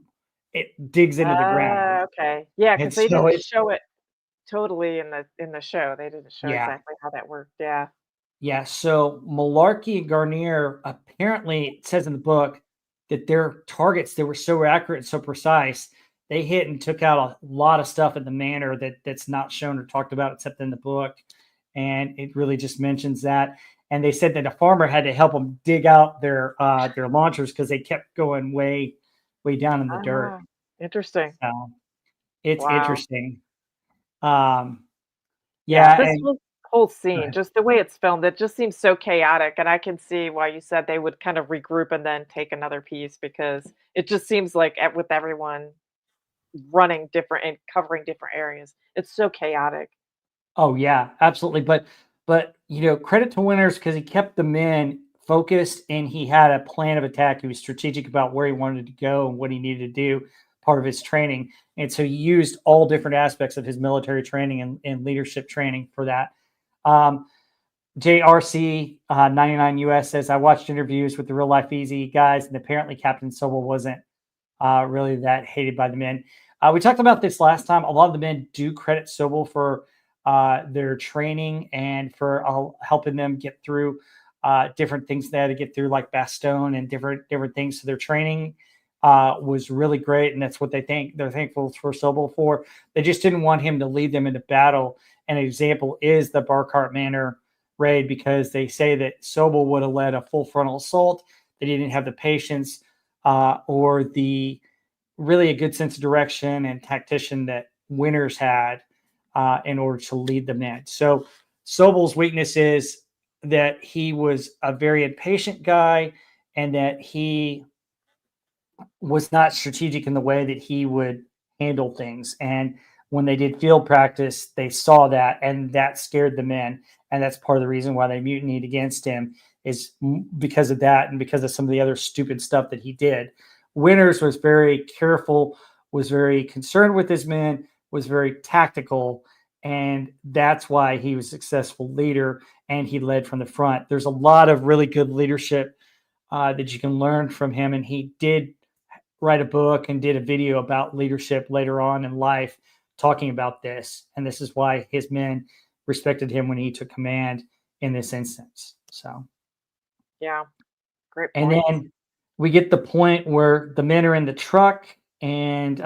Speaker 1: it digs into the ground.
Speaker 2: Ah, okay. Yeah,
Speaker 1: And
Speaker 2: because they
Speaker 1: so
Speaker 2: didn't
Speaker 1: it's,
Speaker 2: show it totally in the show. They didn't show
Speaker 1: yeah,
Speaker 2: exactly how that worked. Yeah.
Speaker 1: yeah. So Malarkey and Garnier, apparently, it says in the book that their targets, they were so accurate and so precise, they hit and took out a lot of stuff in the manner that's not shown or talked about except in the book. And it really just mentions that. And they said that a farmer had to help them dig out their launchers because they kept going way down in the dirt.
Speaker 2: Ah, interesting.
Speaker 1: So it's
Speaker 2: Wow.
Speaker 1: interesting. Um,
Speaker 2: Yeah,
Speaker 1: yeah,
Speaker 2: this
Speaker 1: and
Speaker 2: whole
Speaker 1: go
Speaker 2: scene,
Speaker 1: ahead.
Speaker 2: just the way it's filmed, it just seems so chaotic, and I can see why you said they would kind of regroup and then take another piece because it just seems like with everyone running different and covering different areas, it's so chaotic.
Speaker 1: Oh yeah, absolutely. But credit to Winters because he kept the men focused and he had a plan of attack. He was strategic about where he wanted to go and what he needed to do, part of his training. And so he used all different aspects of his military training and leadership training for that. Um, JRC 99 US says I watched interviews with the real life easy guys, and apparently Captain Sobel wasn't really that hated by the men. We talked about this last time. A lot of the men do credit Sobel for their training and for helping them get through different things they had to get through, like Bastogne and different things. So their training was really great, and that's what they're thankful for Sobel for. They just didn't want him to lead them into battle. An example is the Barkart Manor raid, because they say that Sobel would have led a full frontal assault. That he didn't have the patience or the really a good sense of direction and tactician that Winters had in order to lead the men. So Sobel's weakness is that he was a very impatient guy, and that he was not strategic in the way that he would handle things. And when they did field practice, they saw that, and that scared the men. And that's part of the reason why they mutinied against him, is because of that and because of some of the other stupid stuff that he did. Winters was very careful, was very concerned with his men, was very tactical, and that's why he was a successful leader, and he led from the front. There's a lot of really good leadership that you can learn from him, and he did write a book and did a video about leadership later on in life, talking about this. And this is why his men respected him when he took command in this instance. So,
Speaker 2: Yeah, great
Speaker 1: and
Speaker 2: points.
Speaker 1: then we get the point where the men are in the truck, and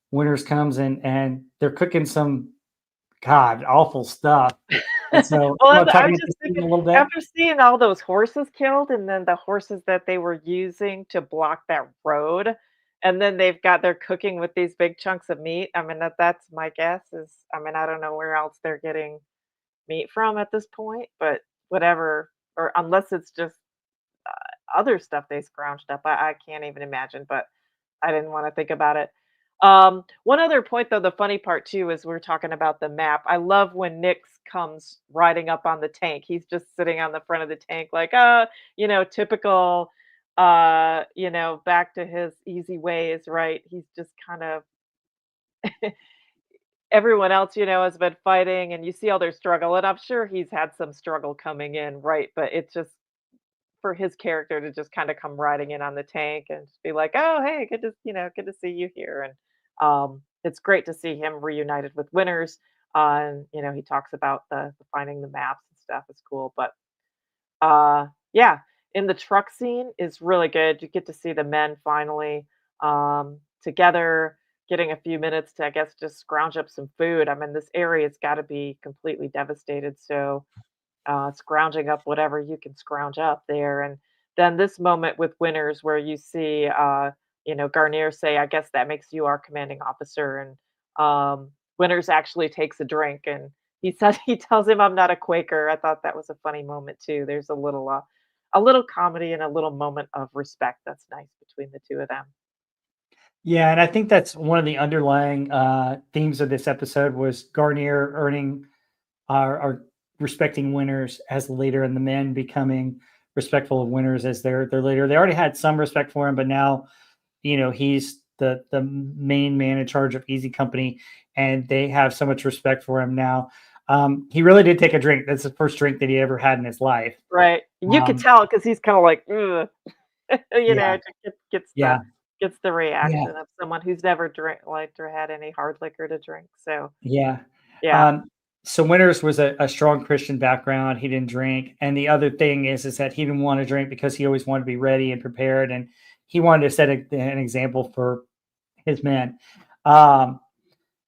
Speaker 1: Winters comes and they're cooking some awful stuff. And so
Speaker 2: Well,
Speaker 1: you want to talk
Speaker 2: I'm
Speaker 1: about
Speaker 2: just
Speaker 1: this scene
Speaker 2: thinking,
Speaker 1: a little bit?
Speaker 2: after seeing all those horses killed and then the horses that they were using to block that road, and then they're cooking with these big chunks of meat. I mean, that's my guess is, I mean, I don't know where else they're getting meat from at this point, but whatever, or unless it's just other stuff they scrounged up. I can't even imagine, but I didn't want to think about it. One other point, though, the funny part too is we're talking about the map. I love when Nix comes riding up on the tank. He's just sitting on the front of the tank, like, typical, back to his easy ways, right? He's just kind of everyone else, has been fighting, and you see all their struggle, and I'm sure he's had some struggle coming in, right? But it's just for his character to just kinda come riding in on the tank and just be like, "Oh, hey, good to see you here," and, it's great to see him reunited with Winters, and, he talks about the finding the maps and stuff is cool, but, yeah, in the truck scene is really good. You get to see the men finally, together, getting a few minutes to, I guess, just scrounge up some food. I mean, this area's gotta be completely devastated, so scrounging up whatever you can scrounge up there. And then this moment with Winters where you see, Garnier say, I guess that makes you our commanding officer. And Winters actually takes a drink and he says, he tells him, I'm not a Quaker. I thought that was a funny moment too. There's a little comedy and a little moment of respect that's nice between the two of them.
Speaker 1: Yeah, and I think that's one of the underlying themes of this episode was Garnier earning are respecting Winters as the leader, and the men becoming respectful of Winters as their leader. They already had some respect for him, but now he's the main man in charge of Easy Company, and they have so much respect for him now. He really did take a drink. That's the first drink that he ever had in his life.
Speaker 2: Right. You could
Speaker 1: Um,
Speaker 2: tell because he's kind of like, ugh.
Speaker 1: yeah,
Speaker 2: Just gets
Speaker 1: yeah,
Speaker 2: the
Speaker 1: yeah,
Speaker 2: reaction of someone who's never liked or had any hard liquor to drink, so,
Speaker 1: yeah.
Speaker 2: yeah,
Speaker 1: Um, so Winters was a strong Christian background. He didn't drink, and the other thing is that he didn't want to drink because he always wanted to be ready and prepared, and he wanted to set an example for his men. Um,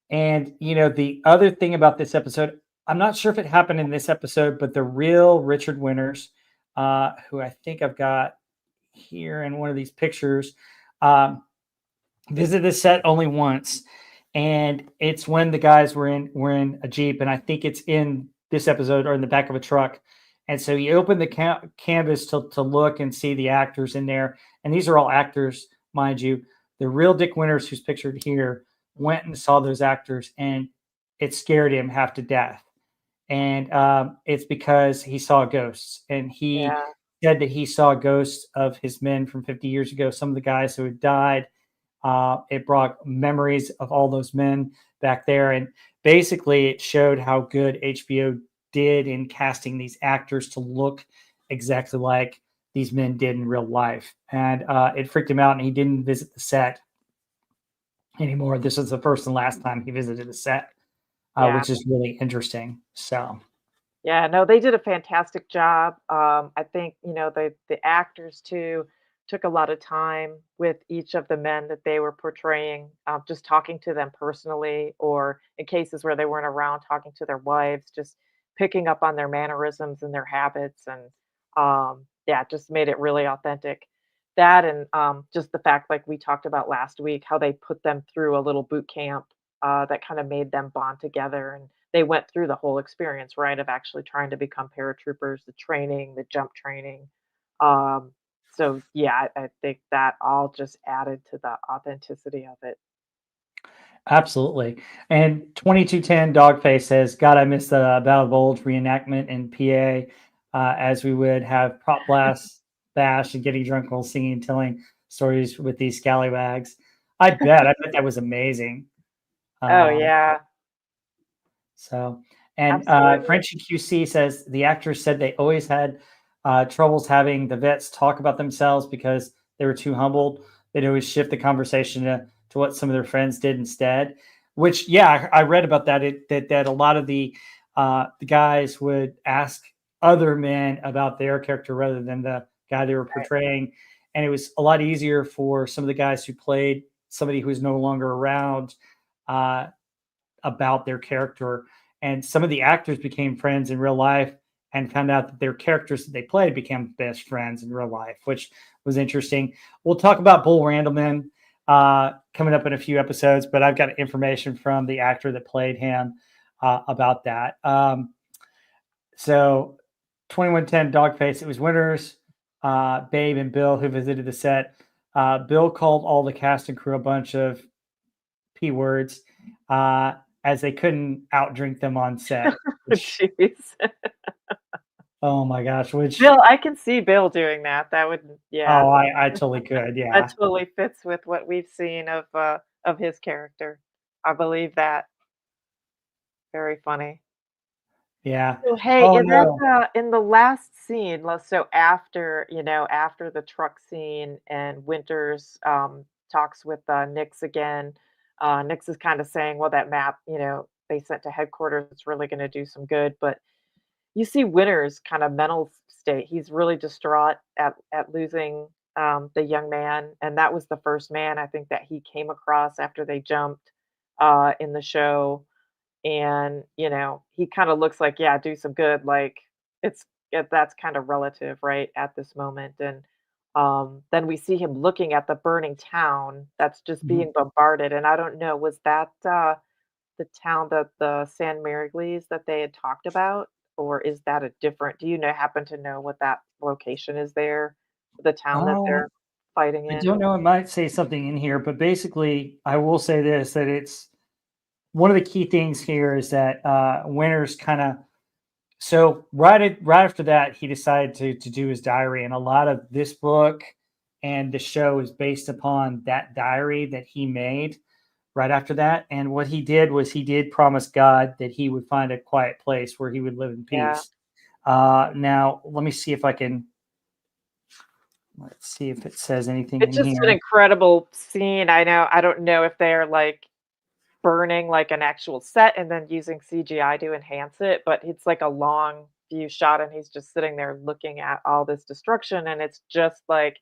Speaker 1: and the other thing about this episode, I'm not sure if it happened in this episode, but the real Richard Winters, who I think I've got here in one of these pictures, um, visited the set only once, and it's when the guys were in a Jeep, and I think it's in this episode or in the back of a truck. And so he opened the canvas to look and see the actors in there, and these are all actors, mind you. The real Dick Winters, who's pictured here, went and saw those actors, and it scared him half to death. And it's because he saw ghosts, and he
Speaker 2: yeah,
Speaker 1: said that he saw ghosts of his men from 50 years ago, some of the guys who had died. It brought memories of all those men back there. And basically, it showed how good HBO did in casting these actors to look exactly like these men did in real life. And it freaked him out, and he didn't visit the set anymore. This is the first and last time he visited the set,
Speaker 2: Yeah.
Speaker 1: which is really interesting. So,
Speaker 2: Yeah, no, they did a fantastic job. I think, the actors too took a lot of time with each of the men that they were portraying, just talking to them personally, or in cases where they weren't around, talking to their wives, just picking up on their mannerisms and their habits, and yeah, just made it really authentic. That and just the fact, like we talked about last week, how they put them through a little boot camp that kind of made them bond together, and they went through the whole experience, right, of actually trying to become paratroopers, the training, the jump training. Um, so yeah, I think that all just added to the authenticity of it.
Speaker 1: absolutely. And 2210 Dogface says, God, I miss the Battle of Bulge reenactment in PA, as we would have prop blasts, bash, and getting drunk while singing and telling stories with these scallywags. I bet that was amazing.
Speaker 2: Oh
Speaker 1: Um,
Speaker 2: yeah,
Speaker 1: So, and
Speaker 2: absolutely.
Speaker 1: Frenchie QC says the actors said they always had troubles having the vets talk about themselves because they were too humbled. They'd always shift the conversation to what some of their friends did instead. Which, yeah, I read about that. That a lot of the guys would ask other men about their character rather than the guy they were
Speaker 2: Right.
Speaker 1: portraying, and it was a lot easier for some of the guys who played somebody who's no longer around. Uh, about their character. And some of the actors became friends in real life and found out that their characters that they played became best friends in real life, which was interesting. We'll talk about Bull Randleman coming up in a few episodes, but I've got information from the actor that played him about that. So 2110 Dogface, it was Winters, Babe, and Bill who visited the set. Bill called all the cast and crew a bunch of P words, uh, as they couldn't outdrink them on set. Which,
Speaker 2: Jeez.
Speaker 1: oh my gosh, which,
Speaker 2: Bill, I can see Bill doing that. That would, yeah,
Speaker 1: oh, I totally could.
Speaker 2: that
Speaker 1: Yeah.
Speaker 2: totally fits with what we've seen of his character. I believe that. Very funny.
Speaker 1: Yeah.
Speaker 2: So, hey,
Speaker 1: Oh
Speaker 2: in that,
Speaker 1: no.
Speaker 2: in the last scene, so after, after the truck scene and Winters, talks with, Nix again, Nix is kinda saying, "Well, that map, they sent to headquarters, it's really gonna do some good," but you see Winters' kinda mental state. He's really distraught at losing, the young man, and that was the first man I think that he came across after they jumped, in the show. And, he kinda looks like, "Yeah, do some good," like, it's that's kinda relative, right, at this moment, and, then we see him looking at the burning town that's just
Speaker 1: Mhm.
Speaker 2: being bombarded, and I don't know, was that, the town that the San Mariglis that they had talked about, or is that a different, do you happen to know what that location is there? The town that
Speaker 1: Um,
Speaker 2: they're fighting
Speaker 1: I
Speaker 2: in?
Speaker 1: don't know. It might say something in here, but basically, I will say this: that it's one of the key things here is that Winters kind of. So right after that, he decided to do his diary, and a lot of this book and the show is based upon that diary that he made right after that. And what he did was he did promise God that he would find a quiet place where he would live in
Speaker 2: Yeah.
Speaker 1: peace. Now, let me see if I can. Let's see if it says anything
Speaker 2: It's
Speaker 1: in
Speaker 2: just an
Speaker 1: here.
Speaker 2: incredible scene. I don't know if they're, like, burning, like, an actual set and then using CGI to enhance it, but it's like a long view shot, and he's just sitting there looking at all this destruction, and it's just like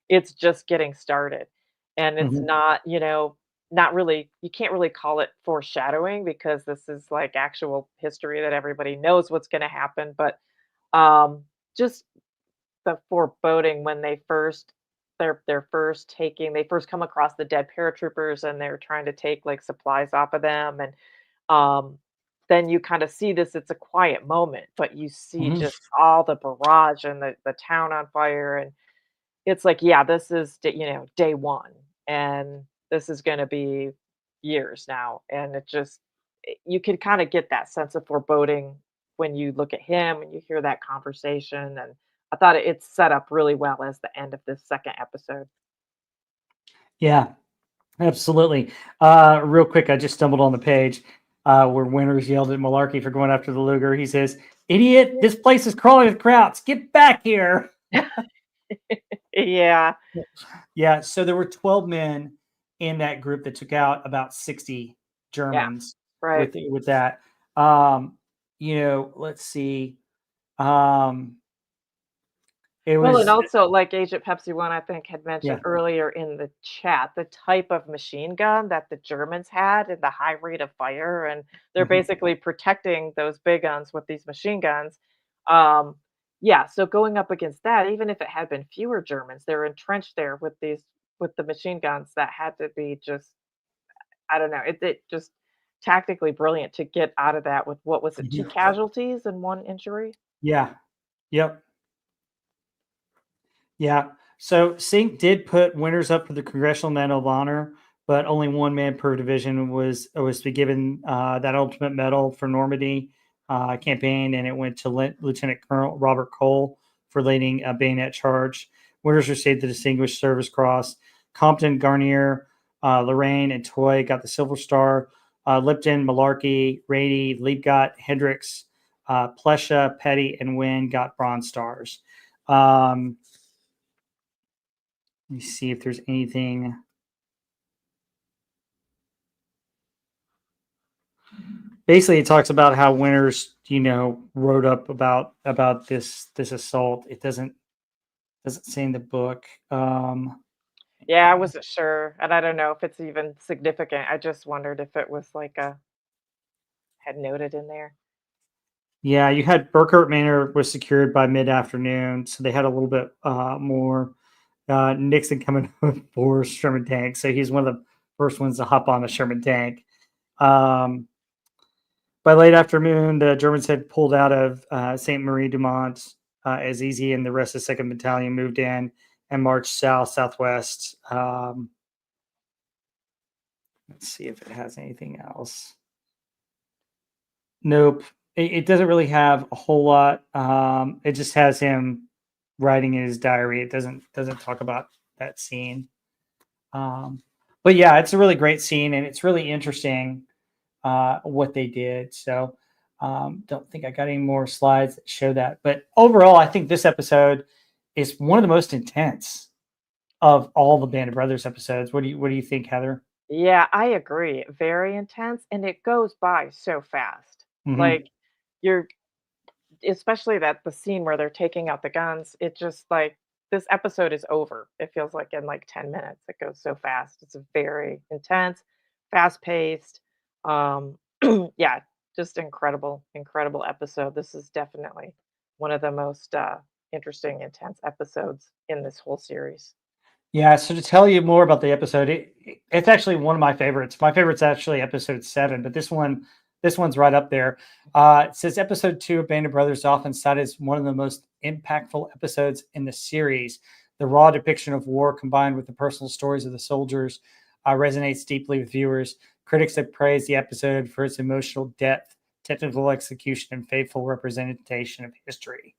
Speaker 2: it's just getting started. And it's
Speaker 1: Mhm.
Speaker 2: not, not really, you can't really call it foreshadowing because this is, like, actual history that everybody knows what's gonna happen, but, just the foreboding when they're first taking they first come across the dead paratroopers and they're trying to take, like, supplies off of them, and um then you kind of see this, it's a quiet moment, but you see
Speaker 1: Mhm.
Speaker 2: just all the barrage and the town on fire, and it's like, yeah, this is day one, and this is going to be years now, and it just you can kind of get that sense of foreboding when you look at him and you hear that conversation, and I thought it's set up really well as the end of this second episode.
Speaker 1: Yeah, absolutely. Real quick, I just stumbled on the page where Winters yelled at Malarkey for going after the Luger. He says, "Idiot! This place is crawling with krauts. Get back here!"
Speaker 2: Yeah.
Speaker 1: Yeah. So there were 12 men in that group that took out about 60
Speaker 2: Yeah,
Speaker 1: Germans
Speaker 2: right.
Speaker 1: with that. Um, let's see. Um, it
Speaker 2: Well, and
Speaker 1: was
Speaker 2: also, like Agent Pepsi One, I think, had mentioned
Speaker 1: yeah.
Speaker 2: earlier in the chat, the type of machine gun that the Germans had and the high rate of fire, and they're
Speaker 1: Mhm.
Speaker 2: basically protecting those big guns with these machine guns. Um, yeah, so going up against that, even if it had been fewer Germans, they're entrenched there with the machine guns that had to be just, I don't know, it just tactically brilliant to get out of that with, what was it, 2
Speaker 1: Mhm.
Speaker 2: casualties and 1 injury?
Speaker 1: Yeah. Yep. Yeah. So Sink did put winners up for the Congressional Medal of Honor, but only one man per division was to be given that ultimate medal for Normandy campaign, and it went to Lieutenant Colonel Robert Cole for leading a bayonet charge. Winners received the Distinguished Service Cross. Compton, Garnier, Lorraine, and Toy got the Silver Star. Lipton, Malarkey, Rady, Liebgott, Hendricks, Plesha, Petty, and Wynn got Bronze Stars. Um, Let me see if there's anything. Basically, it talks about how winners, wrote up about this assault. It doesn't say in the book.
Speaker 2: Yeah, I wasn't sure, and I don't know if it's even significant. I just wondered if it was like a had noted in there.
Speaker 1: Yeah, you had Burkert Manor was secured by mid afternoon, so they had a little bit more. Nixon coming with 4 Sherman tanks, so he's one of the first ones to hop on a Sherman tank. Um, By late afternoon, the Germans had pulled out of Saint Marie du Mont as easy, and the rest of the Second Battalion moved in and marched southwest. Let's see if it has anything else. Nope, it doesn't really have a whole lot. It just has him writing in his diary. It doesn't talk about that scene. But yeah, it's a really great scene, and it's really interesting what they did. So, don't think I got any more slides that show that. But overall, I think this episode is one of the most intense of all the Band of Brothers episodes. What do you think, Heather?
Speaker 2: Yeah, I agree. Very intense, and it goes by so fast.
Speaker 1: Hmm.
Speaker 2: Like, you're especially that the scene where they're taking out the guns, it just like this episode is over. It feels like in like 10 minutes. It goes so fast. It's a very intense, fast-paced. Um, yeah, just incredible, incredible episode. This is definitely one of the most interesting, intense episodes in this whole series.
Speaker 1: Yeah. So to tell you more about the episode, it's actually one of my favorites. My favorite's actually episode 7, but this one's right up there. It says episode 2 of Band of Brothers is often cited as one of the most impactful episodes in the series. The raw depiction of war combined with the personal stories of the soldiers resonates deeply with viewers. Critics have praised the episode for its emotional depth, technical execution, and faithful representation of history.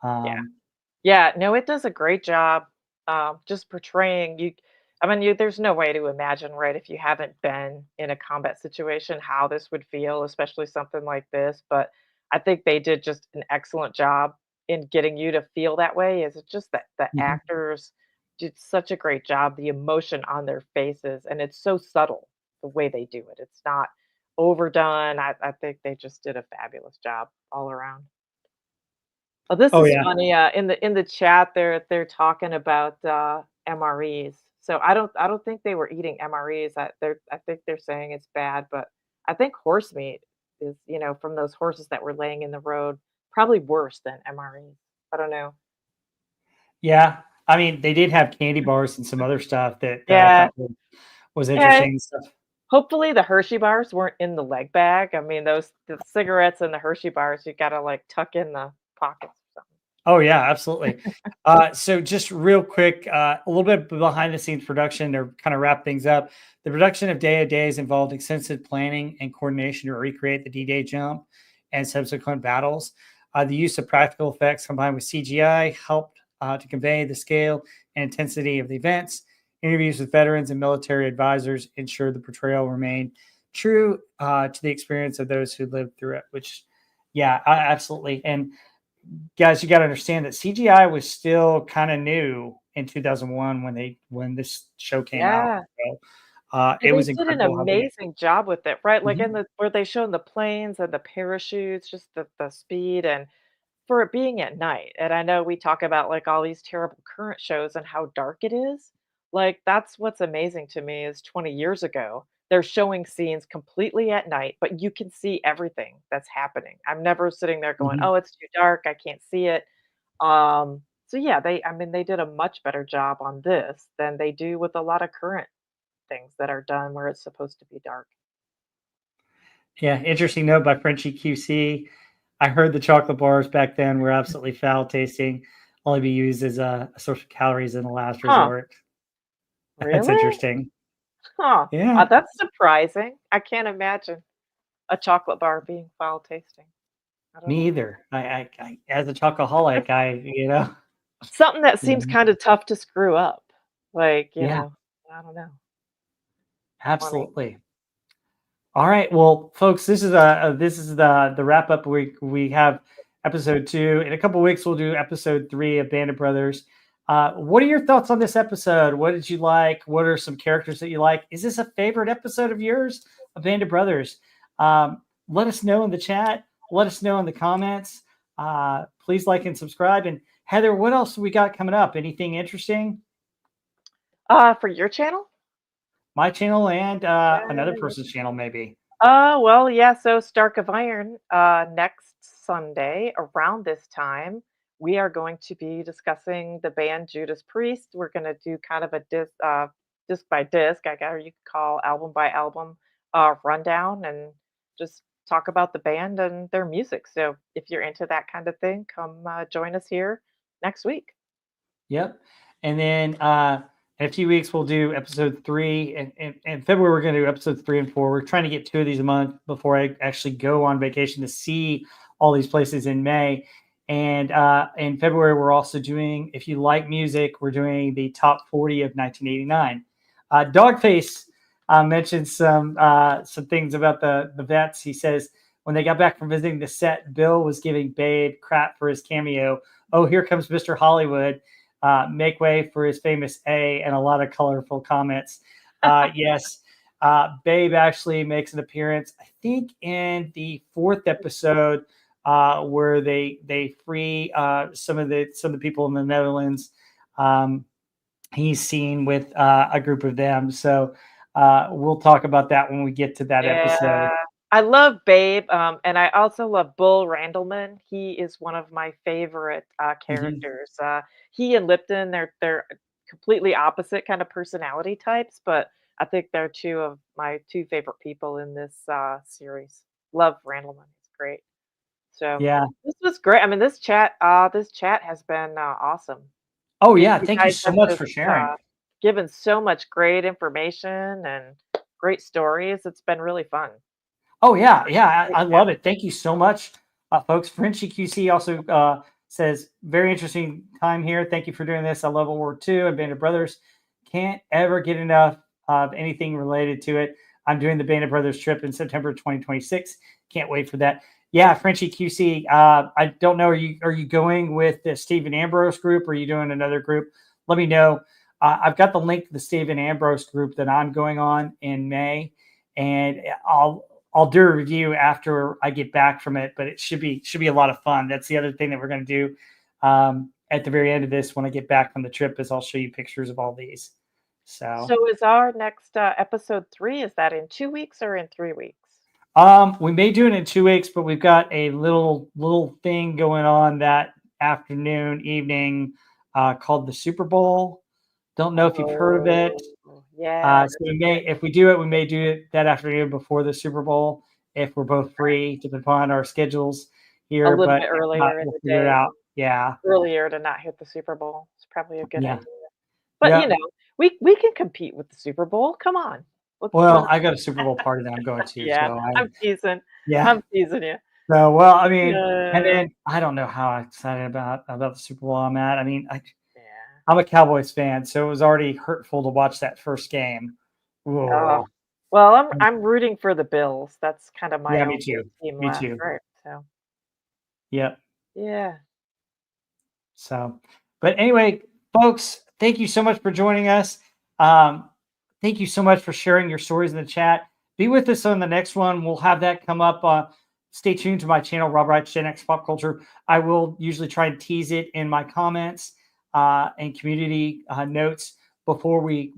Speaker 2: Yeah.
Speaker 1: Um,
Speaker 2: Yeah, no, it does a great job, just portraying you. I mean, there's no way to imagine, right, if you haven't been in a combat situation, how this would feel, especially something like this. But I think they did just an excellent job in getting you to feel that way. Is it just that the
Speaker 1: mhm.
Speaker 2: actors did such a great job, the emotion on their faces, and it's so subtle the way they do it. It's not overdone. I think they just did a fabulous job all around. Oh, this
Speaker 1: Oh
Speaker 2: is
Speaker 1: yeah.
Speaker 2: funny, in the chat, they're talking about, MREs. So I don't think they were eating MREs, I think they're saying it's bad, but I think horse meat is, from those horses that were laying in the road, probably worse than MREs. I don't know.
Speaker 1: Yeah, I mean, they did have candy bars and some other stuff that I
Speaker 2: Yeah,
Speaker 1: thought was
Speaker 2: yeah,
Speaker 1: interesting and stuff.
Speaker 2: hopefully the Hershey bars weren't in the leg bag. I mean, those the cigarettes and the Hershey bars, you gotta, like, tuck in the pockets or something.
Speaker 1: Oh, yeah, absolutely. So just real quick, a little bit behind the scenes production to kind of wrap things up. The production of Day of Days involved extensive planning and coordination to recreate the D-Day jump and subsequent battles. The use of practical effects combined with CGI helped to convey the scale and intensity of the events. Interviews with veterans and military advisors ensured the portrayal remained true to the experience of those who lived through it, which, yeah, absolutely. And guys, you got to understand that CGI was still kind of new in 2001 when this show came out.
Speaker 2: Yeah.
Speaker 1: So
Speaker 2: And
Speaker 1: it
Speaker 2: they
Speaker 1: was
Speaker 2: did an
Speaker 1: incredible how they.
Speaker 2: amazing job with it, right? Like in
Speaker 1: Mhm,
Speaker 2: the where they shown the planes and the parachutes, just the speed and for it being at night. And I know we talk about like all these terrible current shows and how dark it is. Like that's what's amazing to me is 20 years ago, they're showing scenes completely at night, but you can see everything that's happening. I'm never sitting there going,
Speaker 1: mhm.
Speaker 2: "Oh, it's too dark, I can't see it." So yeah, I mean they did a much better job on this than they do with a lot of current things that are done where it's supposed to be dark.
Speaker 1: Yeah, interesting note by Frenchie QC. I heard the chocolate bars back then were absolutely foul tasting, only be used as a source of calories in the last
Speaker 2: Huh,
Speaker 1: resort. That's
Speaker 2: really?
Speaker 1: interesting.
Speaker 2: Huh.
Speaker 1: Yeah,
Speaker 2: That's surprising. I can't imagine a chocolate bar being foul tasting. I don't
Speaker 1: me
Speaker 2: know.
Speaker 1: either. I as a chocoholic,
Speaker 2: Something that seems
Speaker 1: Mhm.
Speaker 2: kinda tough to screw up. Like,
Speaker 1: Yeah,
Speaker 2: I don't know. Funny.
Speaker 1: absolutely. All right, well, folks, this is the wrap up. We have episode 2. In a couple weeks, we'll do episode 3 of Band of Brothers. What are your thoughts on this episode? What did you like? What are some characters that you like? Is this a favorite episode of yours of Band of Brothers? Let us know in the chat. Let us know in the comments. Please like and subscribe. And Heather, what else we got coming up? Anything interesting?
Speaker 2: For your channel?
Speaker 1: My channel and another
Speaker 2: Yeah.
Speaker 1: person's channel, maybe.
Speaker 2: Well, yeah, so Stark of Iron, next Sunday around this time, we are going to be discussing the band Judas Priest. We're gonna do kind of a disc by disc, I guess you could call album by album, rundown and just talk about the band and their music. So if you're into that kind of thing, come join us here next week.
Speaker 1: Yep. And then in a few weeks, we'll do episode 3. And in February, we're going to do episodes 3 and 4. We're trying to get 2 of these a month before I actually go on vacation to see all these places in May. And in February, we're also doing, if you like music, we're doing the top 40 of 1989. Dogface mentioned some things about the vets. He says, when they got back from visiting the set, Bill was giving Babe crap for his cameo. Oh, here comes Mr. Hollywood. Make way for his famous A and a lot of colorful comments. Yes, Babe actually makes an appearance, I think, in the 4th episode where they free some of the people in the Netherlands. Um, he's seen with a group of them, so we'll talk about that when we get to that episode.
Speaker 2: Yeah. I love Babe, and I also love Bull Randleman. He is one of my favorite,
Speaker 1: Mhm.
Speaker 2: characters. He and Lipton, they're completely opposite kind of personality types, but I think they're 2 of my 2 favorite people in this, series. Love Randleman, he's great. So,
Speaker 1: Yeah.
Speaker 2: this was great. I mean, this chat has been, awesome.
Speaker 1: Oh
Speaker 2: You
Speaker 1: yeah.
Speaker 2: you
Speaker 1: Thank you
Speaker 2: guys
Speaker 1: so
Speaker 2: have
Speaker 1: much
Speaker 2: just,
Speaker 1: for sharing.
Speaker 2: given so much great information and great stories. It's been really fun.
Speaker 1: Oh yeah, yeah,
Speaker 2: Great
Speaker 1: I
Speaker 2: chat.
Speaker 1: love it. Thank you so much, folks. Frenchie QC also says very interesting time here. Thank you for doing this. I love World War II and Band of Brothers. Can't ever get enough of anything related to it. I'm doing the Band of Brothers trip in September 2026. Can't wait for that. Yeah, Frenchie QC. I don't know. Are you going with the Stephen Ambrose group? Or are you doing another group? Let me know. I've got the link to the Stephen Ambrose group that I'm going on in May, and I'll do a review after I get back from it, but it should be a lot of fun. That's the other thing that we're going to do at the very end of this when I get back from the trip is I'll show you pictures of all these. So
Speaker 2: So is our next, episode 3, is that in 2 weeks or in 3 weeks?
Speaker 1: we may do it in 2 weeks, but we've got a little thing going on that afternoon, evening called the Super Bowl. Don't know if you've heard of it.
Speaker 2: Oh, yeah,
Speaker 1: So if we do it, we may do it that afternoon before the Super Bowl if we're both free, depending upon our schedules
Speaker 2: a
Speaker 1: here.
Speaker 2: little
Speaker 1: But
Speaker 2: bit
Speaker 1: if not,
Speaker 2: earlier in
Speaker 1: we'll
Speaker 2: the
Speaker 1: figure it
Speaker 2: day,
Speaker 1: out. Yeah,
Speaker 2: earlier to not hit the Super Bowl. It's probably a good
Speaker 1: yeah,
Speaker 2: idea. But,
Speaker 1: yeah.
Speaker 2: we can compete with the Super Bowl, come on. Let's,
Speaker 1: Well, I got a Super Bowl party that I'm going to,
Speaker 2: yeah,
Speaker 1: so
Speaker 2: I'm teasing.
Speaker 1: yeah.
Speaker 2: I'm teasing you.
Speaker 1: So well, I mean, and
Speaker 2: Yeah,
Speaker 1: then I don't know how excited about the Super Bowl I'm at. I mean,
Speaker 2: yeah.
Speaker 1: I'm a Cowboys fan, so it was already hurtful to watch that first game.
Speaker 2: Oh,
Speaker 1: Whoa.
Speaker 2: well, I'm rooting for the Bills. That's kind of my
Speaker 1: Yeah, me
Speaker 2: only
Speaker 1: too.
Speaker 2: team
Speaker 1: Me
Speaker 2: left,
Speaker 1: too.
Speaker 2: right? So,
Speaker 1: Yep.
Speaker 2: yeah.
Speaker 1: So, but anyway, folks, thank you so much for joining us. Um, thank you so much for sharing your stories in the chat. Be with us on the next one. We'll have that come up. Stay tuned to my channel, Rob Wright Gen X Pop Culture. I will usually try and tease it in my comments and community notes before we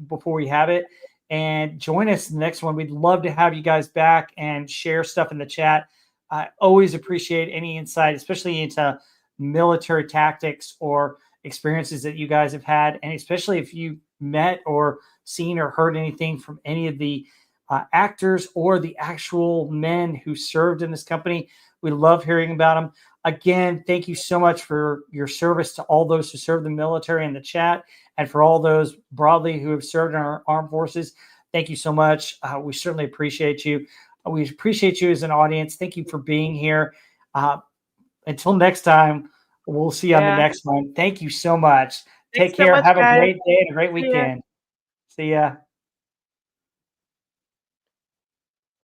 Speaker 1: have it. And join us in the next one. We'd love to have you guys back and share stuff in the chat. I always appreciate any insight, especially into military tactics or experiences that you guys have had, and especially if you met or seen or heard anything from any of the actors or the actual men who served in this company. We love hearing about them. Again, thank you so much for your service to all those who served the military in the chat, and for all those broadly who have served in our armed forces. Thank you so much. We certainly appreciate you. We appreciate you as an audience. Thank you for being here. Until next time, we'll see you on the
Speaker 2: Yeah.
Speaker 1: next one. Thank you so much.
Speaker 2: Thanks
Speaker 1: Take
Speaker 2: so
Speaker 1: care.
Speaker 2: much,
Speaker 1: Have a
Speaker 2: guys.
Speaker 1: great day and a great
Speaker 2: See ya.
Speaker 1: weekend. See ya.